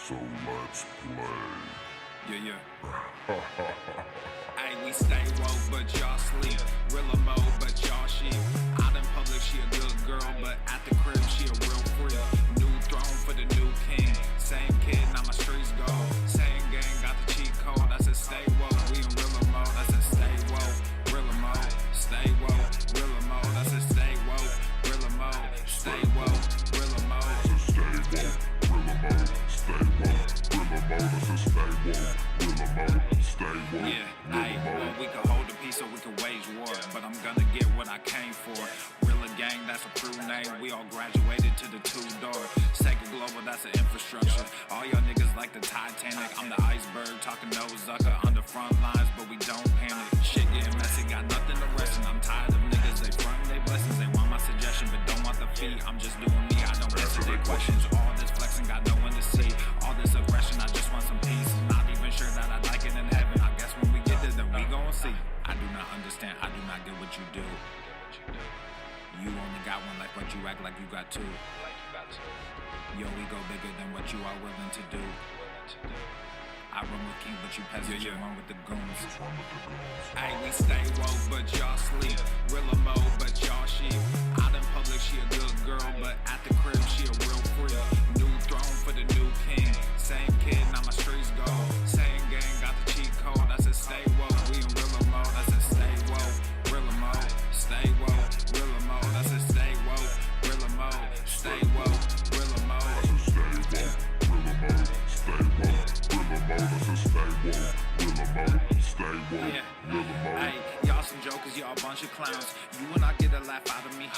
So let's play. Yeah. Hey, we stay woke, but y'all sleep. Real mode, but y'all sheep. Out in public, she a good girl, but at the crib, she a real freak. New throne for the new king. Same kid, now my streets go. Same gang, got the cheat code. I said stay woke, we in real mode. I said stay woke, real mode. Stay woke, real mode. I said stay woke, real mode. Stay woke, real mode. Yeah, well, we can hold the peace or we can wage war, but I'm gonna get what I came for. Real gang, that's a crew name. We all graduated to the two-door. Sega Global, that's an infrastructure. All y'all niggas like the Titanic. I'm the iceberg, talking no Zucker on the front lines, but we don't panic. Shit getting messy, got nothing to rest in. I'm tired of niggas, they frontin' they blessings. They want my suggestion, but don't want the fee. I'm just doing me, I don't answer their questions. All this flexing, got no one to see. All this aggression, I just want some peace. Not even sure that I like it in heaven. I guess when we get there, then we gon' see. I do not understand, I do not get what you do. You only got one life, but you act like you got two. Yo, we go bigger than what you are willing to do. I run with king, but you peasants, you run with the goons. Hey, we stay woke, but y'all sleep. Real mode, but y'all sheep. Out in public, she a good girl, but at the crib, she a real freak. New throne for the new king. Same kid, now my streets go. Same gang, got the cheat code. I said stay woke, we in real mode. I said stay woke, real mode. Stay woke, real mode. I said stay woke, real mode. Stay woke, real mode. Hey, y'all some jokers, y'all a bunch of clowns. You will not get a laugh out of me.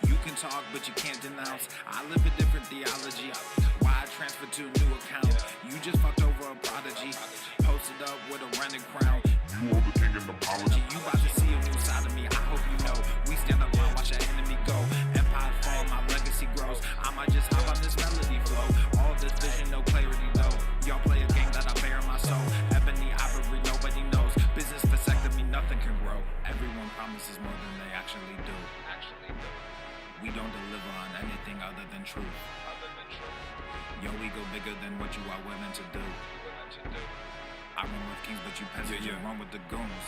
You can talk, but you can't denounce. I live a different theology. Why I transferred to a new account? You just fucked over a prodigy. Posted up with a rented crown. You are the king and apology. You about to see a new side of me. I hope you know. We stand up and watch our enemy go. Empire fall, my legacy grows. I might just hop on this melody flow. All this vision, no clarity though. Y'all play a game that I bear in my soul. Ebony ivory, nobody knows. Business vasectomy, nothing can grow. Everyone promises more than they actually do. We don't deliver on anything other than truth. Yo, we go bigger than what you are willing to do. I run with kings, but you peasants, you run with the goons.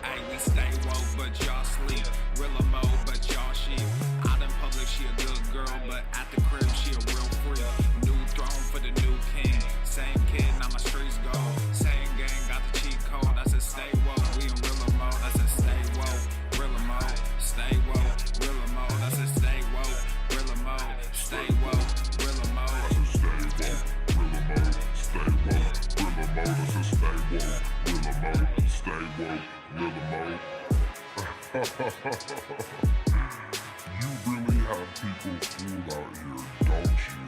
Hey, we stay woke, but y'all sleep. Real mode, but y'all sheep. Out in public, she a good girl, but at the crib, she a real freak. New throne for the new king. Same kid, now my streets go. Same gang, got the cheat code. I said stay woke, we in real mode. I said stay woke, real mode. Stay woke, real mode. I said stay woke, real mode. Stay woke, real mode. You really have people fooled out here, don't you?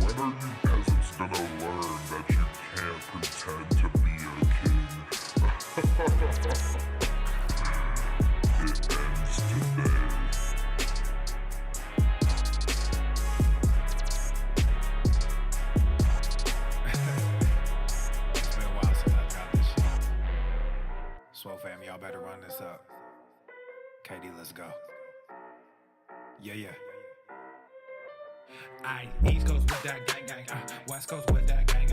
When are you peasants gonna learn that you can't pretend to be a king? It ends today. Swole fam, y'all better run this up. KD, let's go. Yeah. Aye, East Coast with that gang, West Coast with that gang,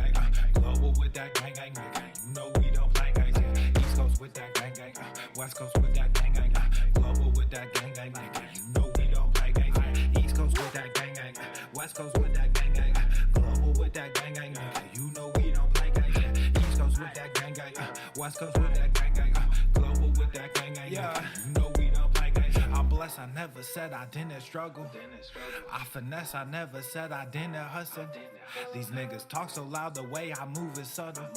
Global with that gang, You know we don't play games, yeah. East Coast with that gang, West Coast with that gang, Global with that gang, You know we don't play games, yeah. East Coast with that gang, West Coast with that gang, Global with that gang, You know we don't play games, yeah. East Coast with that gang, West Coast with that gang, Global with that gang, yeah. You know we don't play games. I'm blessed, I never said I didn't struggle. I finesse, I never said I didn't hustle. These niggas talk so loud, the way I move is subtle.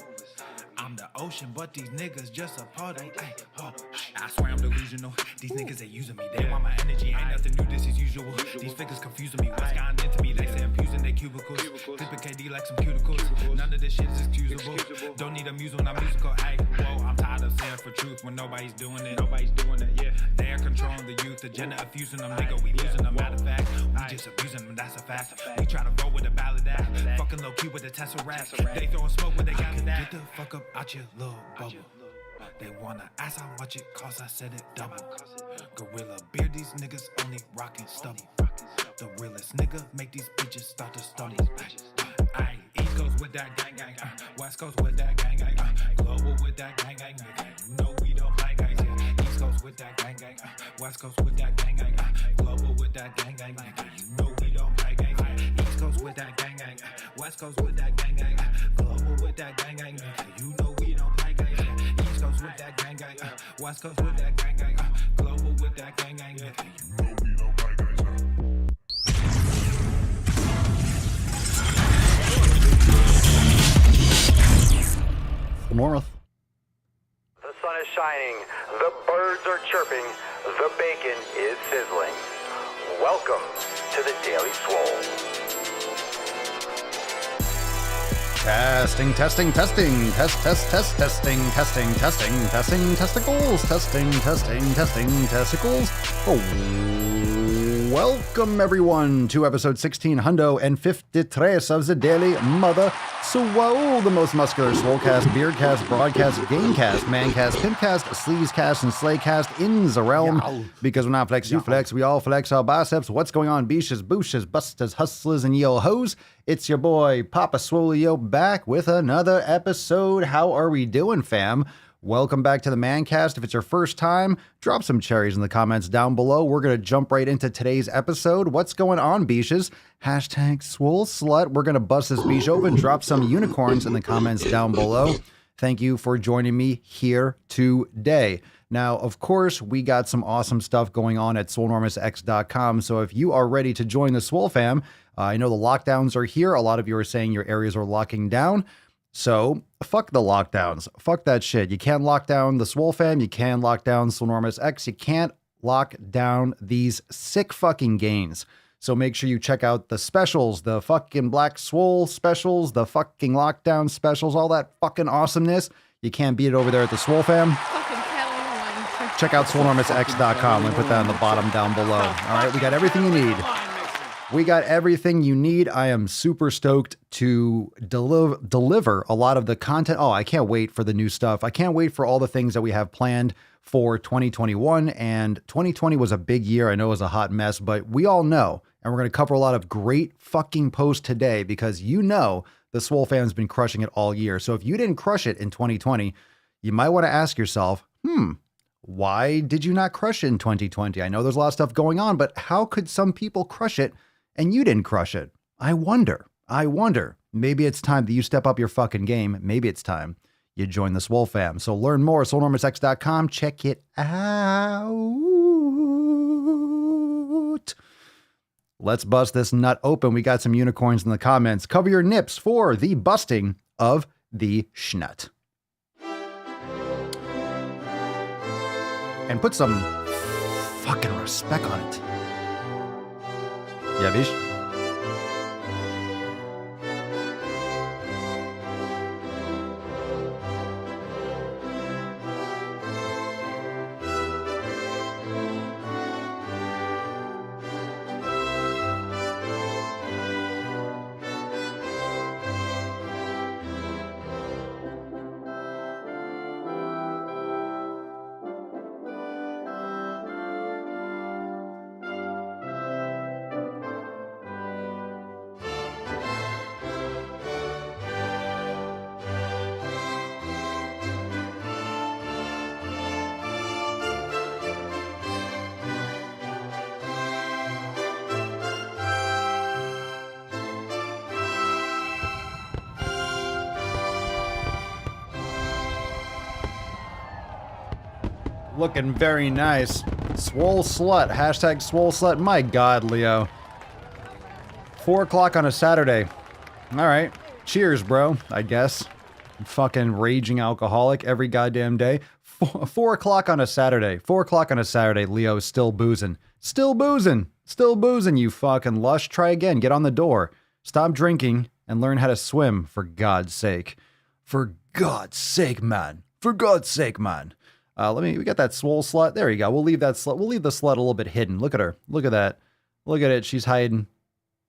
I'm the ocean, but these niggas just a puddle. Ay, oh, I swear I'm delusional. These niggas, they using me. They want my energy, ain't nothing new, this is usual. These figures confusing me, what's gotten into me? They say I'm using their cubicles. Clipping KD like some cuticles. None of this shit is excusable. Don't need a muse when I'm musical. Ay, whoa, I'm tired of saying for truth when nobody's doing it. Yeah. They're controlling the youth, agenda abusing them, nigga, we losing them. Matter of fact, we just abusing them, that's a fact. We try to roll with a ballad act. Fucking low key with the Tesseract. They throwing smoke when they got it. Get the fuck up out your little bubble. They wanna ask how much it costs, I said it double. Gorilla beard, these niggas only rockin' stubble. The realest nigga make these bitches start to stumble. Aye, East Coast with that gang gang, West Coast with that gang gang, global with that gang gang, nigga. You know we don't play guys, yeah. East Coast with that gang gang, West Coast with that gang gang, global with that gang gang, nigga. You know we don't play guys, yeah. East Coast with that gang gang, West Coast with that gang gang, global with that gang gang, nigga. You know we don't play guys, yeah. East Coast with that gang gang, West Coast with that gang gang, global with that gang gang, nigga. You know we don't play guys, yeah. North. The sun is shining, the birds are chirping, the bacon is sizzling. Welcome to the Daily Swole. Testing, testing, testing, testing, testicles, testing, testicles. Oh, welcome everyone to episode 1653 of the Daily Mother Swole, the most muscular swolecast, beardcast, broadcast, gamecast, mancast, pimpcast, sleazecast, and slaycast in the realm. Because when I flex, you flex, we all flex our biceps. What's going on, beaches, booshes, busters, hustlers, and yo-hos? It's your boy, Papa Swolio, back with another episode. How are we doing, fam? Welcome back to the Mancast. If it's your first time, drop some cherries in the comments down below. We're going to jump right into today's episode. What's going on, beaches? Hashtag Swole Slut. We're going to bust this beach open, drop some unicorns in the comments down below. Thank you for joining me here today. Now, of course, we got some awesome stuff going on at Swolenormousx.com. So if you are ready to join the Swole fam, I know the lockdowns are here. A lot of you are saying your areas are locking down. So fuck the lockdowns. Fuck that shit. You can't lock down the Swole fam. You can't lock down Swolenormous X. You can't lock down these sick fucking gains. So make sure you check out the specials, the fucking Black Swole specials, the fucking lockdown specials, all that fucking awesomeness. You can't beat it over there at the Swole fam. Check out Swolenormousx.com. I'm going to put that on the bottom down below. All right, we got everything you need. We got everything you need. I am super stoked to deliver a lot of the content. Oh, I can't wait for the new stuff. I can't wait for all the things that we have planned for 2021. And 2020 was a big year. I know it was a hot mess, but we all know. And we're going to cover a lot of great fucking posts today because you know the Swole fam's been crushing it all year. So if you didn't crush it in 2020, you might want to ask yourself, why did you not crush it in 2020? I know there's a lot of stuff going on, but how could some people crush it and you didn't crush it? I wonder. Maybe it's time that you step up your fucking game. Maybe it's time you join the Swole fam. So learn more at Swolenormousx.com. Check it out. Let's bust this nut open. We got some unicorns in the comments. Cover your nips for the busting of the schnut. And put some fucking respect on it. Yeah, bicho. Looking very nice. Swole Slut. Hashtag Swole Slut. My God, Leo. 4 o'clock on a Saturday. All right. Cheers, bro, I guess. Fucking raging alcoholic every goddamn day. 4 o'clock on a Saturday. 4 o'clock on a Saturday. Leo is still boozing. Still boozing. Still boozing, you fucking lush. Try again. Get on the door. Stop drinking and learn how to swim, for God's sake. For God's sake, man. For God's sake, man. We got that Swole Slut. There you go. We'll leave that slut. We'll leave the slut a little bit hidden. Look at her. Look at that. Look at it. She's hiding.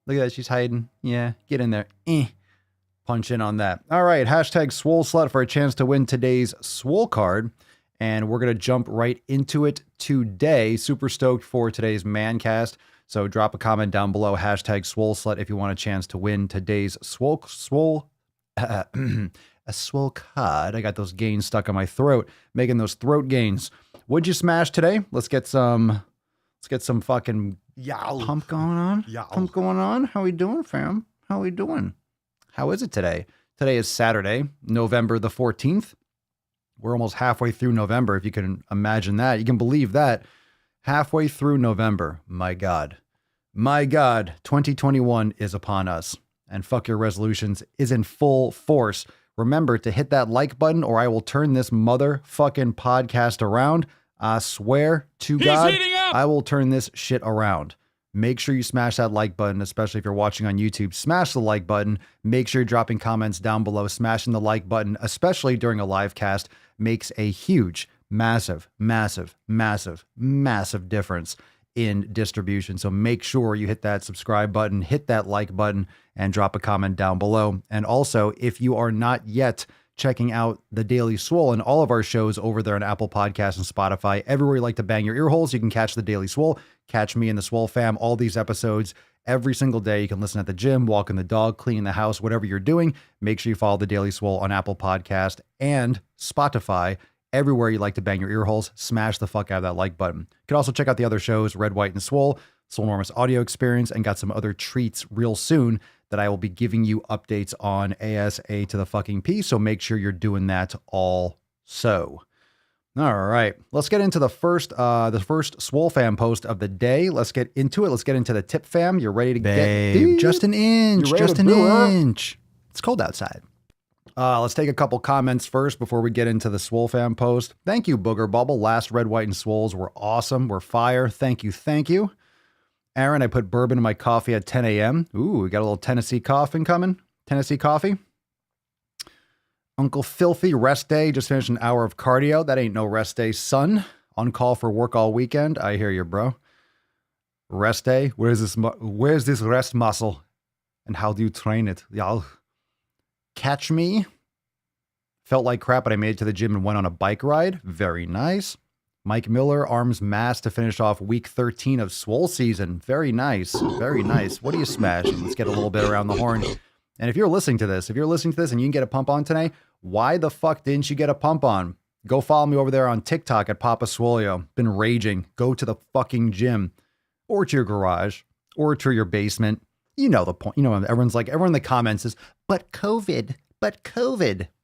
Look at that. She's hiding. Yeah. Get in there. Punch in on that. All right. Hashtag Swole Slut for a chance to win today's Swole card. And we're going to jump right into it today. Super stoked for today's Mancast. So drop a comment down below, hashtag SwoleSlut, if you want a chance to win today's a Swole card. I got those gains stuck on my throat, making those throat gains. What'd you smash today? Let's get some fucking pump going on. Pump going on. How we doing, fam? How we doing? How is it today? Today is Saturday, November the 14th. We're almost halfway through November, if you can imagine that. You can believe that. Halfway through November. My God. My God, 2021 is upon us. And fuck your resolutions is in full force. Remember to hit that like button or I will turn this motherfucking podcast around. I swear to God, I will turn this shit around. Make sure you smash that like button, especially if you're watching on YouTube. Smash the like button. Make sure you're dropping comments down below. Smashing the like button, especially during a live cast, makes a huge, massive, massive, massive, massive difference in distribution. So make sure you hit that subscribe button, hit that like button, and drop a comment down below. And also, if you are not yet checking out the Daily Swole and all of our shows over there on Apple Podcasts and Spotify, everywhere you like to bang your ear holes, you can catch the Daily Swole, catch me and the Swole fam, all these episodes every single day. You can listen at the gym, walking the dog, cleaning the house, whatever you're doing. Make sure you follow the Daily Swole on Apple Podcast and Spotify. Everywhere you like to bang your ear holes, smash the fuck out of that like button. You can also check out the other shows, Red, White, and Swole, Swolenormous audio experience, and got some other treats real soon that I will be giving you updates on ASA to the fucking P. So make sure you're doing that also. All right, let's get into the first Swole fam post of the day. Let's get into it. Let's get into the tip fam. You're ready to get just an inch, just an inch. It's cold outside. Let's take a couple comments first before we get into the Swole fam post. Thank you, Booger Bubble. Last Red, White, and Swoles were awesome. We're fire. Thank you. Thank you. Aaron, I put bourbon in my coffee at 10 a.m. Ooh, we got a little Tennessee coffee coming. Tennessee coffee. Uncle Filthy, rest day. Just finished an hour of cardio. That ain't no rest day, son. On call for work all weekend. I hear you, bro. Rest day. Where's this rest muscle? And how do you train it? Y'all. Catch me. Felt like crap, but I made it to the gym and went on a bike ride. Very nice. Mike Miller, arms mass to finish off week 13 of Swole season. Very nice. Very nice. What are you smashing? Let's get a little bit around the horn. And if you're listening to this and you can get a pump on today, why the fuck didn't you get a pump on? Go follow me over there on TikTok at Papa Swolio. Been raging. Go to the fucking gym or to your garage or to your basement. You know the point. You know, everyone in the comments is, but COVID.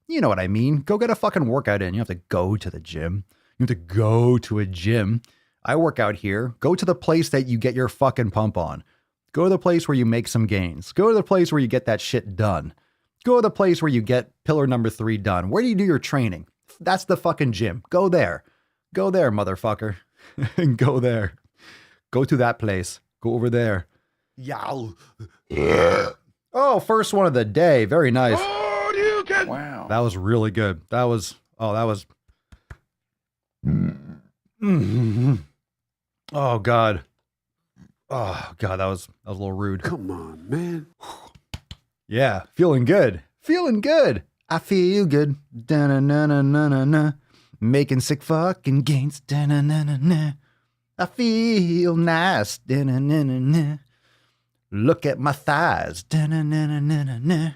You know what I mean? Go get a fucking workout in. You have to go to the gym. You have to go to a gym. I work out here. Go to the place that you get your fucking pump on. Go to the place where you make some gains. Go to the place where you get that shit done. Go to the place where you get pillar number 3 done. Where do you do your training? That's the fucking gym. Go there. Go there, motherfucker. Go there. Go to that place. Go over there. Yow. Oh, first one of the day. Very nice. Wow. That was really good. That was. Mm-hmm. Oh, God. Oh, God, that was a little rude. Come on, man. Yeah, feeling good. Feeling good. I feel good. Da-na-na-na-na-na. Making sick fucking gains. Da-na-na-na-na. I feel nice. Da-na-na-na-na. Look at my thighs. Da-na-na-na-na-na.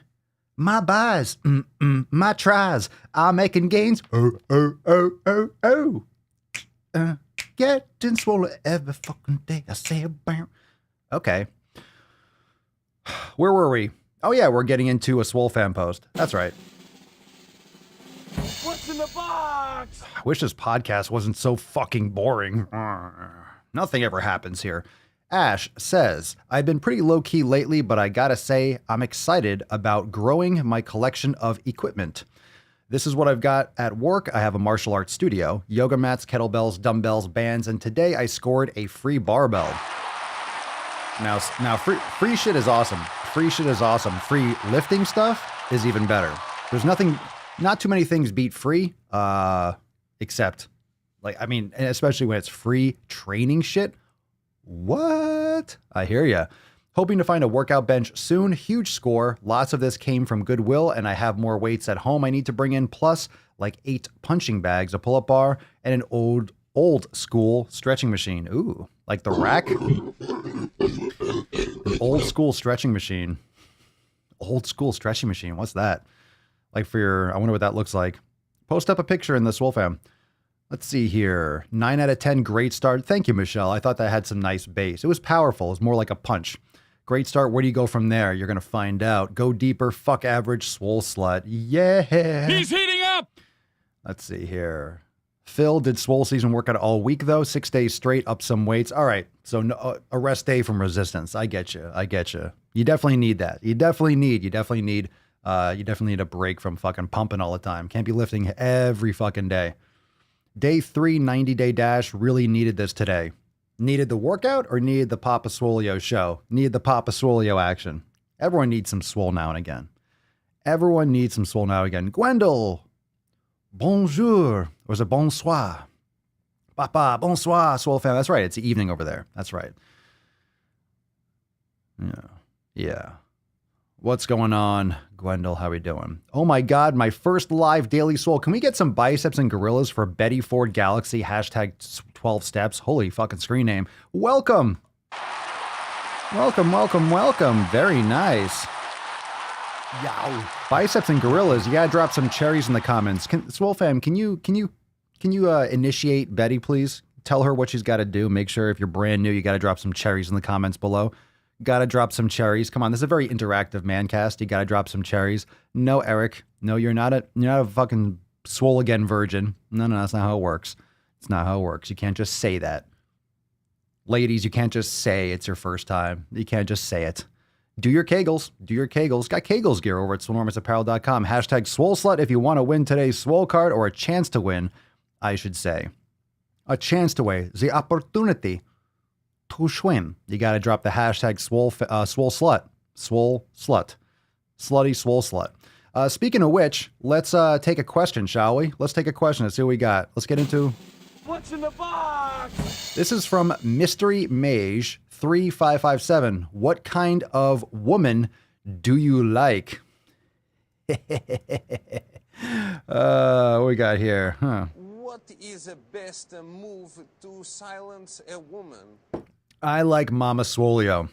My buys. My tries. I'm making gains. Getting swollen every fucking day. I say a bam. Okay. Where were we? Oh yeah, we're getting into a Swole fan post. That's right. What's in the box? I wish this podcast wasn't so fucking boring. Nothing ever happens here. Ash says, I've been pretty low-key lately, but I gotta say, I'm excited about growing my collection of equipment. This is what I've got at work. I have a martial arts studio, yoga mats, kettlebells, dumbbells, bands, and today I scored a free barbell. Now free shit is awesome. Free shit is awesome. Free lifting stuff is even better. There's not too many things beat free, except, especially when it's free training shit. What? I hear ya. Hoping to find a workout bench soon. Huge score. Lots of this came from Goodwill, and I have more weights at home I need to bring in, plus like 8 punching bags, a pull-up bar, and an old old school stretching machine. Ooh, like the rack? An old school stretching machine. Old school stretching machine. What's that? Like for your, I wonder what that looks like. Post up a picture in the Swole fam. Let's see here. 9 out of 10. Great start. Thank you, Michelle. I thought that had some nice bass. It was powerful. It was more like a punch. Great start. Where do you go from there? You're going to find out. Go deeper. Fuck average. Swole slut. Yeah. He's heating up! Let's see here. Phil did Swole season workout all week, though. 6 days straight, up some weights. All right. So no, a rest day from resistance. I get you. I get you. You definitely need that. You definitely need a break from fucking pumping all the time. Can't be lifting every fucking day. Day 3, 90-day dash. Really needed this today. Needed the workout or needed the Papa Swolio show? Needed the Papa Swolio action. Everyone needs some swole now and again. Everyone needs some swole now and again. Gwendol. Bonjour. Or is it bonsoir? Papa, bonsoir, Swole fam. That's right. It's the evening over there. That's right. Yeah. What's going on, Gwendol? How we doing? Oh my God, my first live Daily Swole. Can we get some biceps and gorillas for Betty Ford Galaxy? Hashtag 12 steps. Holy fucking screen name. Welcome. Welcome. Very nice. Yow. Biceps and gorillas. You gotta drop some cherries in the comments. Swole fam, can you initiate Betty, please? Tell her what she's got to do. Make sure if you're brand new, you got to drop some cherries in the comments below. Got to drop some cherries. Come on, this is a very interactive mancast. You got to drop some cherries. No, Eric. No, you're not a fucking Swole again virgin. No, that's not how it works. It's not how it works. You can't just say that. Ladies, you can't just say it's your first time. You can't just say it. Do your Kegels. Got Kegels gear over at Swolenormousapparel.com. Hashtag Swole Slut if you want to win today's Swole card, or a chance to win, I should say. A chance to win. The opportunity to swim. You got to drop the hashtag Swole Slut. Swole Slut. Slutty Swole Slut. Speaking of which, let's take a question, shall we? Let's take a question. Let's see what we got. Let's get into... What's in the box? This is from Mystery Mage 3557. What kind of woman do you like? What we got here? What is the best move to silence a woman? I like Mama Swolio.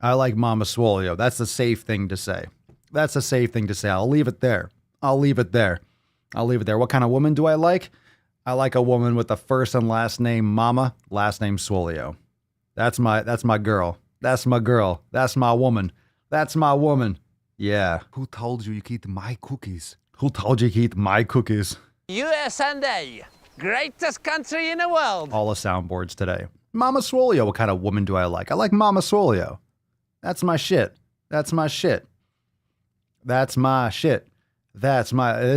That's the safe thing to say. I'll leave it there. What kind of woman do I like? I like a woman with the first and last name Mama, last name Swolio. That's my girl. That's my woman. Yeah. Who told you could eat my cookies? USA, greatest country in the world. All the soundboards today. Mama Swolio, what kind of woman do I like? I like Mama Swolio. That's my shit. There's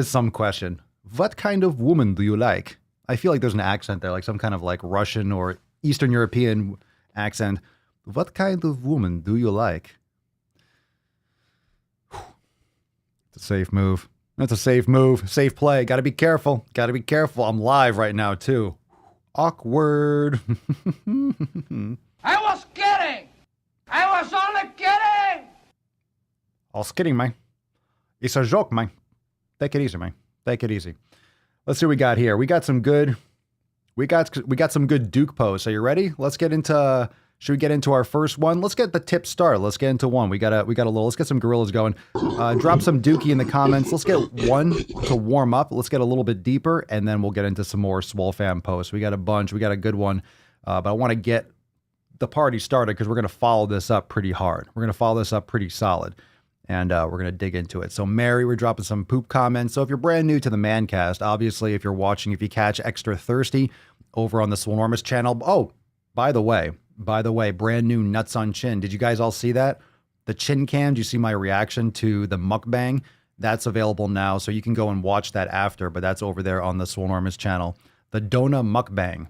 some question. What kind of woman do you like? I feel like there's an accent there, like some kind of like Russian or Eastern European accent. What kind of woman do you like? It's a safe move. That's a safe move. Safe play. Gotta be careful. I'm live right now, too. Awkward. I was kidding! I was only kidding! I was kidding, man. It's a joke, man. Take it easy, man. Let's see what we got here. We got some good Duke posts. Are you ready? Should we get into our first one? Let's get the tip started. Let's get into one. Let's get some gorillas going. Drop some Dookie in the comments. Let's get one to warm up. Let's get a little bit deeper, and then we'll get into some more Swole fam posts. We got a bunch. We got a good one. But I want to get the party started because we're going to follow this up pretty hard. We're going to follow this up pretty solid. And we're going to dig into it. So Mary, we're dropping some poop comments. So if you're brand new to the Mancast, obviously, if you catch Extra Thirsty over on the Swolenormous channel. Oh, by the way, brand new Nuts on Chin. Did you guys all see that? The chin cam, do you see my reaction to the mukbang? That's available now. So you can go and watch that after, but that's over there on the Swolenormous channel. The Dona mukbang.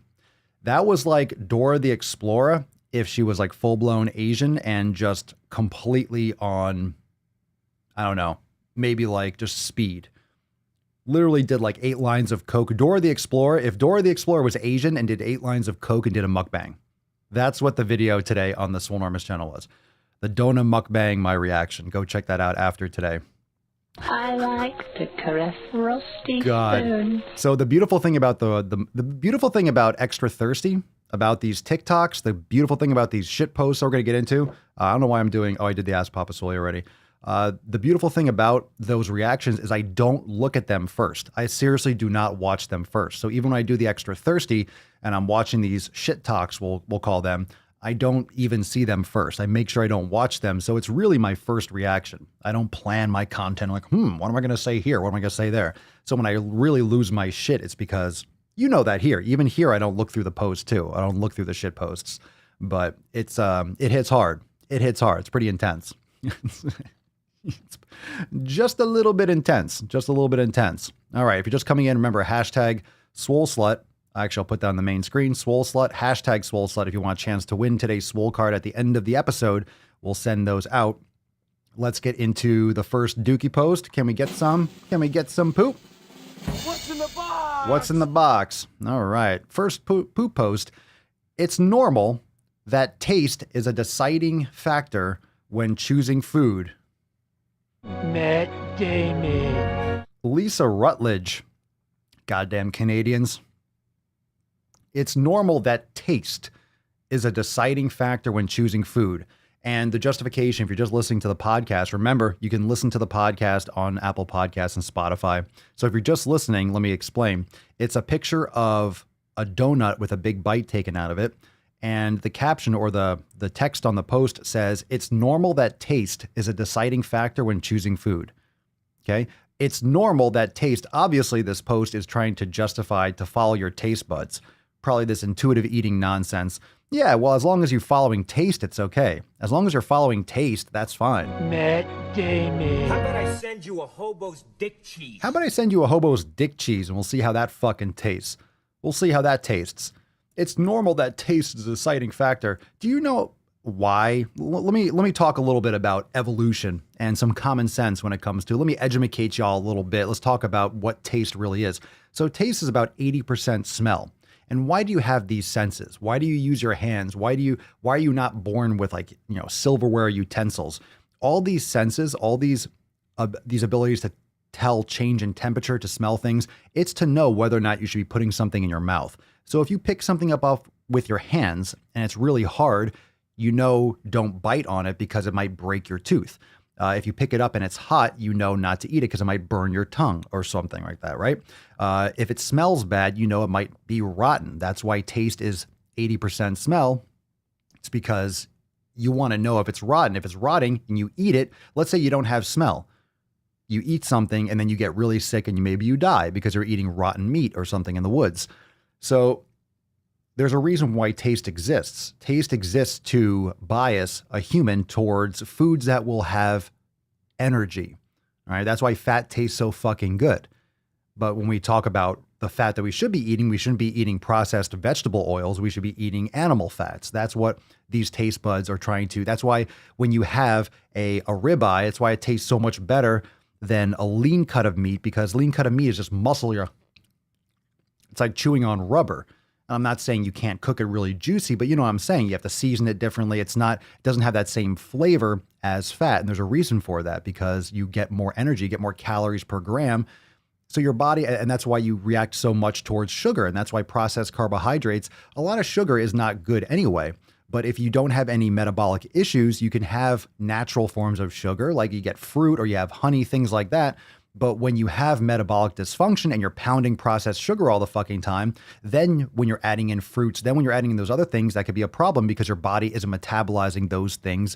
That was like Dora the Explorer if she was like full-blown Asian and just completely on... I don't know, maybe like just speed. Literally did like 8 lines of coke. Dora the Explorer, if Dora the Explorer was Asian and did 8 lines of coke and did a mukbang. That's what the video today on the Swolenormous channel was. The Dona mukbang, my reaction. Go check that out after today. I like to caress rusty God. spoons. So the beautiful thing about the beautiful thing about Extra Thirsty, about these TikToks, the beautiful thing about these shit posts we're going to get into, I don't know why I'm doing, I did the Ask Papa Swole already. The beautiful thing about those reactions is I don't look at them first. I seriously do not watch them first. So even when I do the Extra Thirsty and I'm watching these shit talks, we'll call them, I don't even see them first. I make sure I don't watch them. So it's really my first reaction. I don't plan my content like, what am I going to say here? What am I going to say there? So when I really lose my shit, it's because you know that here, even here, I don't look through the posts too. I don't look through the shit posts, but it hits hard. It hits hard. It's pretty intense. It's just a little bit intense. Just a little bit intense. All right. If you're just coming in, remember hashtag Swole Slut. Actually, I'll put that on the main screen. Swole Slut, hashtag Swole Slut. If you want a chance to win today's Swole card at the end of the episode, we'll send those out. Let's get into the first Dookie post. Can we get some? Can we get some poop? What's in the box? What's in the box? All right. First poop post. It's normal that taste is a deciding factor when choosing food. Matt Damon. Lisa Rutledge. Goddamn Canadians. It's normal that taste is a deciding factor when choosing food. And the justification, if you're just listening to the podcast, remember, you can listen to the podcast on Apple Podcasts and Spotify. So if you're just listening, let me explain. It's a picture of a donut with a big bite taken out of it. And the caption or the text on the post says, it's normal that taste is a deciding factor when choosing food. Okay. It's normal that taste, obviously this post is trying to justify to follow your taste buds. Probably this intuitive eating nonsense. Yeah, well, as long as you're following taste, it's okay. As long as you're following taste, that's fine. Matt Damon. How about I send you a hobo's dick cheese? How about I send you a hobo's dick cheese and we'll see how that fucking tastes. We'll see how that tastes. It's normal that taste is a deciding factor. Do you know why? Let me talk a little bit about evolution and some common sense when it comes to, let me educate y'all a little bit. Let's talk about what taste really is. So taste is about 80% smell. And why do you have these senses? Why do you use your hands? Why are you not born with silverware utensils? All these senses, all these abilities to tell change in temperature, to smell things, it's to know whether or not you should be putting something in your mouth. So if you pick something up off with your hands and it's really hard, don't bite on it because it might break your tooth. If you pick it up and it's hot, not to eat it because it might burn your tongue or something like that, right? If it smells bad, it might be rotten. That's why taste is 80% smell. It's because you want to know if it's rotten. If it's rotting and you eat it, let's say you don't have smell. You eat something and then you get really sick and maybe you die because you're eating rotten meat or something in the woods. So there's a reason why taste exists. Taste exists to bias a human towards foods that will have energy. All right. That's why fat tastes so fucking good. But when we talk about the fat that we should be eating, we shouldn't be eating processed vegetable oils. We should be eating animal fats. That's what these taste buds are trying to. That's why when you have a ribeye, it's why it tastes so much better than a lean cut of meat, because lean cut of meat is just muscle. It's like chewing on rubber. I'm not saying you can't cook it really juicy, but you know what I'm saying? You have to season it differently. It doesn't have that same flavor as fat. And there's a reason for that, because you get more energy, you get more calories per gram. So your body, and that's why you react so much towards sugar. And that's why processed carbohydrates, a lot of sugar is not good anyway. But if you don't have any metabolic issues, you can have natural forms of sugar, like you get fruit or you have honey, things like that. But when you have metabolic dysfunction and you're pounding processed sugar all the fucking time, then when you're adding in fruits, then when you're adding in those other things, that could be a problem because your body isn't metabolizing those things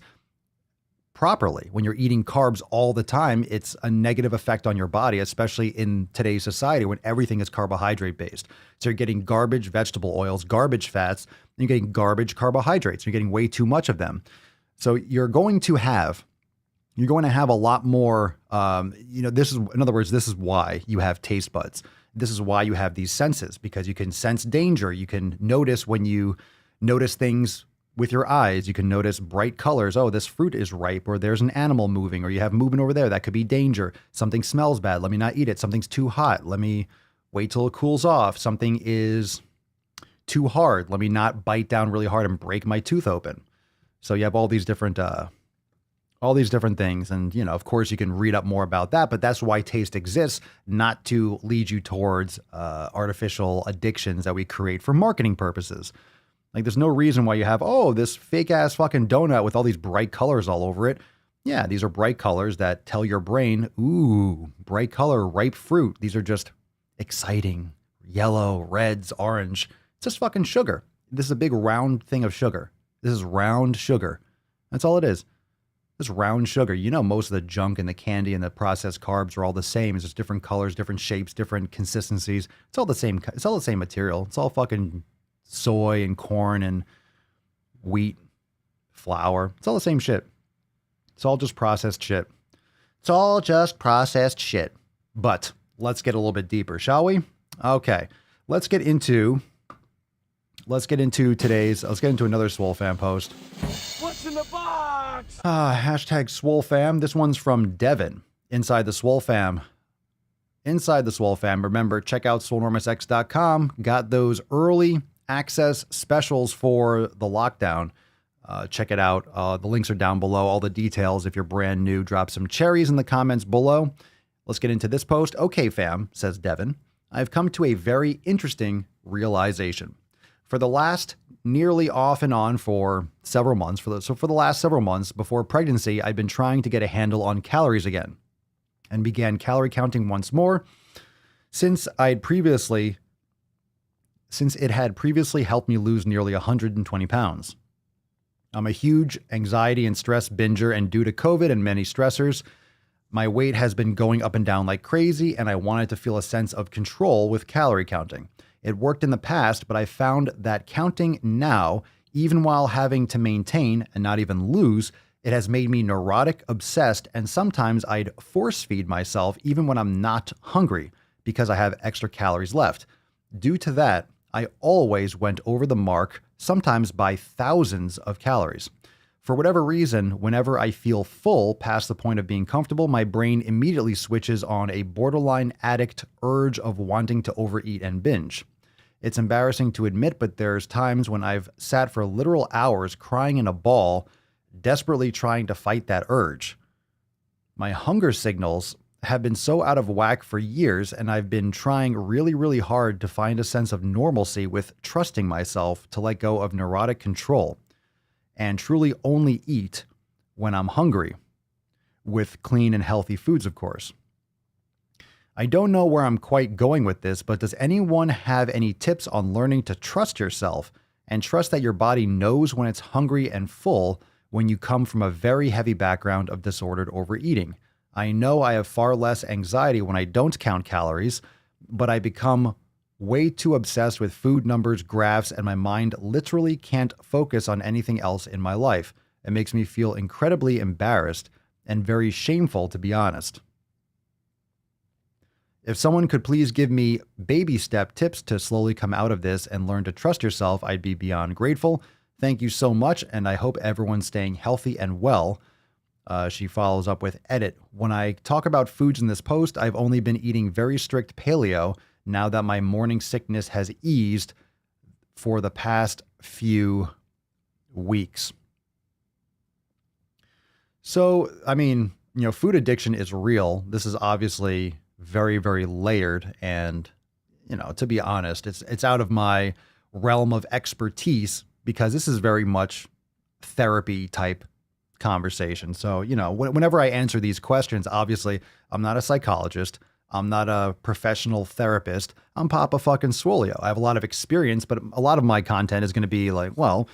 properly. When you're eating carbs all the time, it's a negative effect on your body, especially in today's society when everything is carbohydrate based. So you're getting garbage vegetable oils, garbage fats, and you're getting garbage carbohydrates. You're getting way too much of them. So you're going to have a lot more, this is why you have taste buds. This is why you have these senses, because you can sense danger. You can notice when you notice things with your eyes. You can notice bright colors. Oh, this fruit is ripe, or there's an animal moving, or you have movement over there. That could be danger. Something smells bad. Let me not eat it. Something's too hot. Let me wait till it cools off. Something is too hard. Let me not bite down really hard and break my tooth open. So you have all these different all these different things. And, of course, you can read up more about that, but that's why taste exists, not to lead you towards artificial addictions that we create for marketing purposes. Like, there's no reason why you have, this fake ass fucking donut with all these bright colors all over it. Yeah, these are bright colors that tell your brain, ooh, bright color, ripe fruit. These are just exciting, yellow, reds, orange. It's just fucking sugar. This is a big round thing of sugar. This is round sugar. That's all it is. This round sugar. Most of the junk and the candy and the processed carbs are all the same. It's just different colors, different shapes, different consistencies. It's all the same. It's all the same material. It's all fucking soy and corn and wheat, flour. It's all the same shit. It's all just processed shit. It's all just processed shit. But let's get a little bit deeper, shall we? Okay. Let's get into another Swole fam post. What's in the box? Hashtag Swole fam. This one's from Devin inside the Swole fam. Inside the Swole fam. Remember, check out Swolenormousx.com. Got those early access specials for the lockdown. Check it out. The links are down below. All the details. If you're brand new, drop some cherries in the comments below. Let's get into this post. Okay, fam, says Devin. I've come to a very interesting realization. For the last nearly off and on for several months, for the last several months before pregnancy, I'd been trying to get a handle on calories again and began calorie counting once more since it had previously helped me lose nearly 120 pounds. I'm a huge anxiety and stress binger, and due to COVID and many stressors, my weight has been going up and down like crazy, and I wanted to feel a sense of control with calorie counting. It worked in the past, but I found that counting now, even while having to maintain and not even lose, it has made me neurotic, obsessed, and sometimes I'd force feed myself even when I'm not hungry because I have extra calories left. Due to that, I always went over the mark, sometimes by thousands of calories. For whatever reason, whenever I feel full past the point of being comfortable, my brain immediately switches on a borderline addict urge of wanting to overeat and binge. It's embarrassing to admit, but there's times when I've sat for literal hours crying in a ball, desperately trying to fight that urge. My hunger signals have been so out of whack for years, and I've been trying really, really hard to find a sense of normalcy with trusting myself to let go of neurotic control and truly only eat when I'm hungry, with clean and healthy foods, of course. I don't know where I'm quite going with this, but does anyone have any tips on learning to trust yourself and trust that your body knows when it's hungry and full when you come from a very heavy background of disordered overeating? I know I have far less anxiety when I don't count calories, but I become way too obsessed with food numbers, graphs, and my mind literally can't focus on anything else in my life. It makes me feel incredibly embarrassed and very shameful, to be honest. If someone could please give me baby step tips to slowly come out of this and learn to trust yourself, I'd be beyond grateful. Thank you so much, and I hope everyone's staying healthy and well. She follows up with, edit. When I talk about foods in this post, I've only been eating very strict paleo now that my morning sickness has eased for the past few weeks. So, I mean, food addiction is real. This is obviously very, very layered. And, to be honest, it's out of my realm of expertise because this is very much therapy type conversation. So, whenever I answer these questions, obviously, I'm not a psychologist. I'm not a professional therapist. I'm Papa fucking Swolio. I have a lot of experience, but a lot of my content is going to be like, well,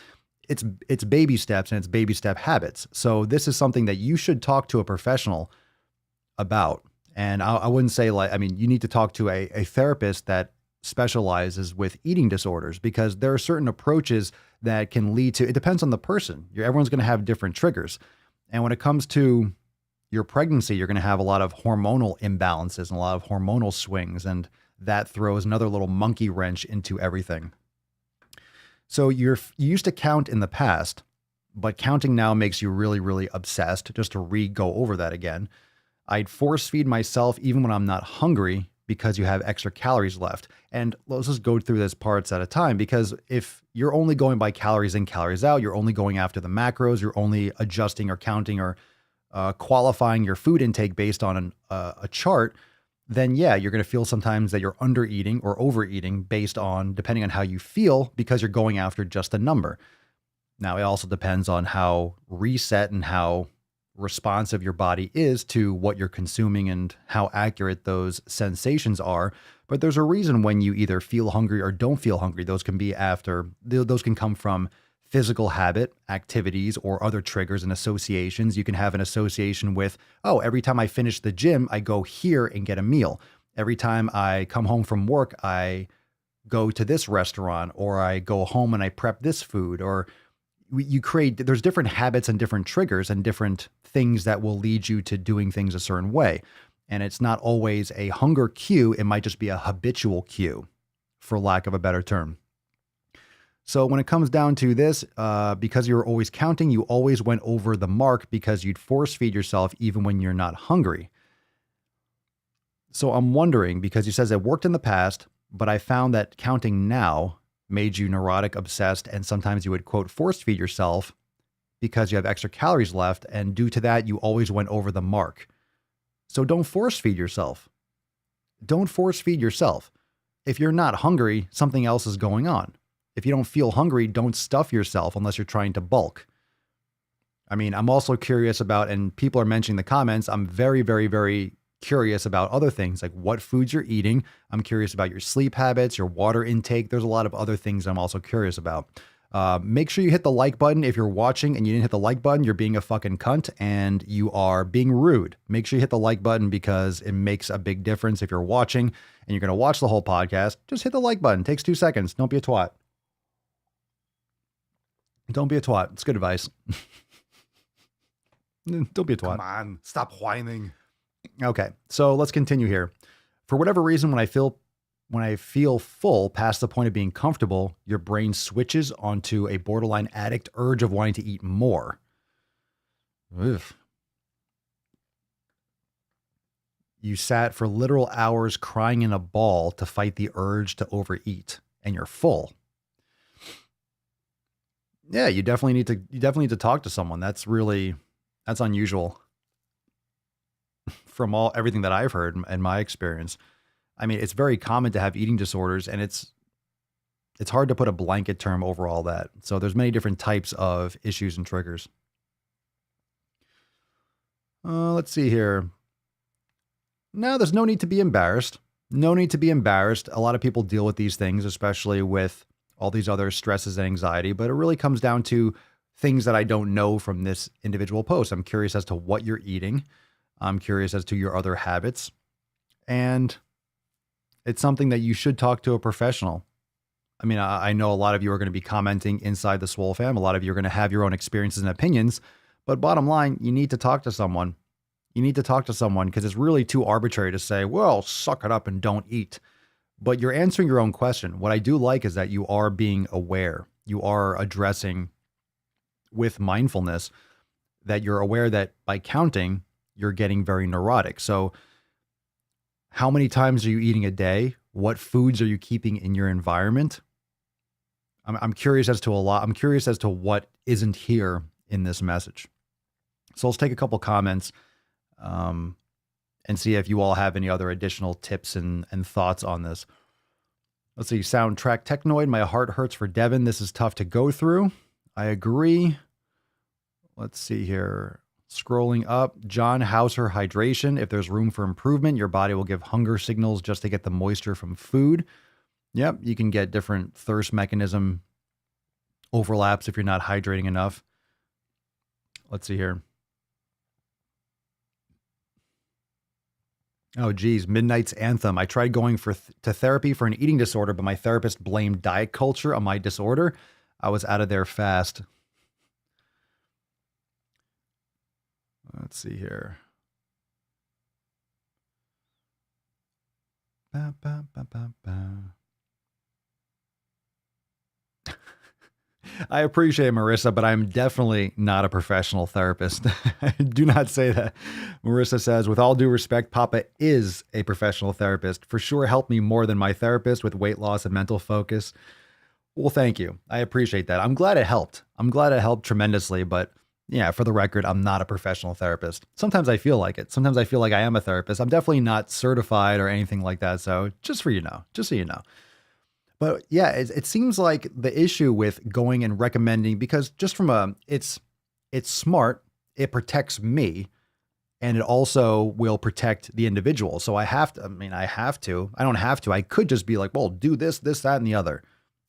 it's baby steps and it's baby step habits. So this is something that you should talk to a professional about. And I wouldn't say you need to talk to a therapist that specializes with eating disorders, because there are certain approaches that can lead to, it depends on the person. Everyone's going to have different triggers. And when it comes to your pregnancy, you're going to have a lot of hormonal imbalances and a lot of hormonal swings, and that throws another little monkey wrench into everything. So you used to count in the past, but counting now makes you really, really obsessed. Just to go over that again, I'd force feed myself even when I'm not hungry because you have extra calories left. And let's just go through this parts at a time, because if you're only going by calories in, calories out, you're only going after the macros, you're only adjusting or counting or qualifying your food intake based on a chart, then yeah, you're going to feel sometimes that you're under eating or overeating based on, depending on how you feel, because you're going after just a number. Now, it also depends on how reset and how responsive your body is to what you're consuming and how accurate those sensations are. But there's a reason when you either feel hungry or don't feel hungry. Those can come from physical habit, activities, or other triggers and associations. You can have an association with, oh, every time I finish the gym, I go here and get a meal. Every time I come home from work, I go to this restaurant, or I go home and I prep this food, or there's different habits and different triggers and different things that will lead you to doing things a certain way. And it's not always a hunger cue. It might just be a habitual cue, for lack of a better term. So when it comes down to this, because you're always counting, you always went over the mark because you'd force feed yourself even when you're not hungry. So I'm wondering, because he says it worked in the past, but I found that counting now made you neurotic, obsessed, and sometimes you would, quote, force feed yourself because you have extra calories left. And due to that, you always went over the mark. So don't force feed yourself. Don't force feed yourself. If you're not hungry, something else is going on. If you don't feel hungry, don't stuff yourself unless you're trying to bulk. I mean, I'm also curious about, and people are mentioning in the comments, I'm very, very, very curious about other things, like what foods you're eating. I'm curious about your sleep habits, your water intake. There's a lot of other things I'm also curious about. Make sure you hit the like button. If you're watching and you didn't hit the like button, you're being a fucking cunt and you are being rude. Make sure you hit the like button because it makes a big difference. If you're watching and you're going to watch the whole podcast, just hit the like button. It takes 2 seconds. Don't be a twat. Don't be a twat. It's good advice. Don't be a twat. Come on, stop whining. Okay, so let's continue here. For whatever reason, when I feel full past the point of being comfortable, your brain switches onto a borderline addict urge of wanting to eat more. Ugh. You sat for literal hours crying in a ball to fight the urge to overeat, and you're full. Yeah, you definitely need to talk to someone. That's unusual. From everything that I've heard in my experience. I mean, it's very common to have eating disorders, and it's hard to put a blanket term over all that. So there's many different types of issues and triggers. Let's see here. No, there's no need to be embarrassed. No need to be embarrassed. A lot of people deal with these things, especially with all these other stresses and anxiety, but it really comes down to things that I don't know from this individual post. I'm curious as to what you're eating. I'm curious as to your other habits. And it's something that you should talk to a professional. I mean, I know a lot of you are going to be commenting inside the Swole fam. A lot of you are going to have your own experiences and opinions. But bottom line, you need to talk to someone. You need to talk to someone because it's really too arbitrary to say, well, suck it up and don't eat. But you're answering your own question. What I do like is that you are being aware. You are addressing with mindfulness that you're aware that by counting, you're getting very neurotic. So how many times are you eating a day? What foods are you keeping in your environment? I'm curious as to a lot. I'm curious as to what isn't here in this message. So let's take a couple comments and see if you all have any other additional tips and thoughts on this. Let's see. Soundtrack Technoid. My heart hurts for Devin. This is tough to go through. I agree. Let's see here. Scrolling up, John Hauser hydration. If there's room for improvement, your body will give hunger signals just to get the moisture from food. Yep, you can get different thirst mechanism overlaps if you're not hydrating enough. Let's see here. Oh, geez, Midnight's Anthem. I tried going to therapy for an eating disorder, but my therapist blamed diet culture on my disorder. I was out of there fast. Let's see here. Ba, ba, ba, ba, ba. I appreciate it, Marissa, but I'm definitely not a professional therapist. Do not say that. Marissa says, with all due respect, Papa is a professional therapist. For sure helped me more than my therapist with weight loss and mental focus. Well, thank you. I appreciate that. I'm glad it helped. I'm glad it helped tremendously, but Yeah, for the record, I'm not a professional therapist. Sometimes I feel like it. Sometimes I feel like I am a therapist. I'm definitely not certified or anything like that. So just for you know, just so you know. But yeah, it seems like the issue with going and recommending, because just from it's smart, it protects me, and it also will protect the individual. So I have to, I don't have to, I could just be like, well, do this, that, and the other.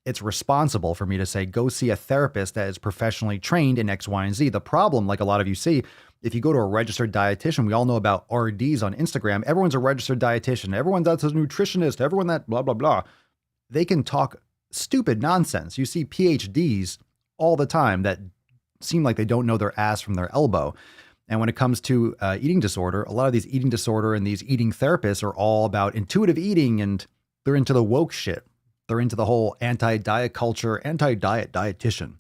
It's responsible for me to say, go see a therapist that is professionally trained in X, Y, and Z. The problem, like a lot of you see, if you go to a registered dietitian, we all know about RDs on Instagram. Everyone's a registered dietitian. Everyone that's a nutritionist. Everyone that blah, blah, blah. They can talk stupid nonsense. You see PhDs all the time that seem like they don't know their ass from their elbow. And when it comes to eating disorder, a lot of these eating disorder and these eating therapists are all about intuitive eating, and they're into the woke shit. They're into the whole anti-diet culture, anti-diet dietitian.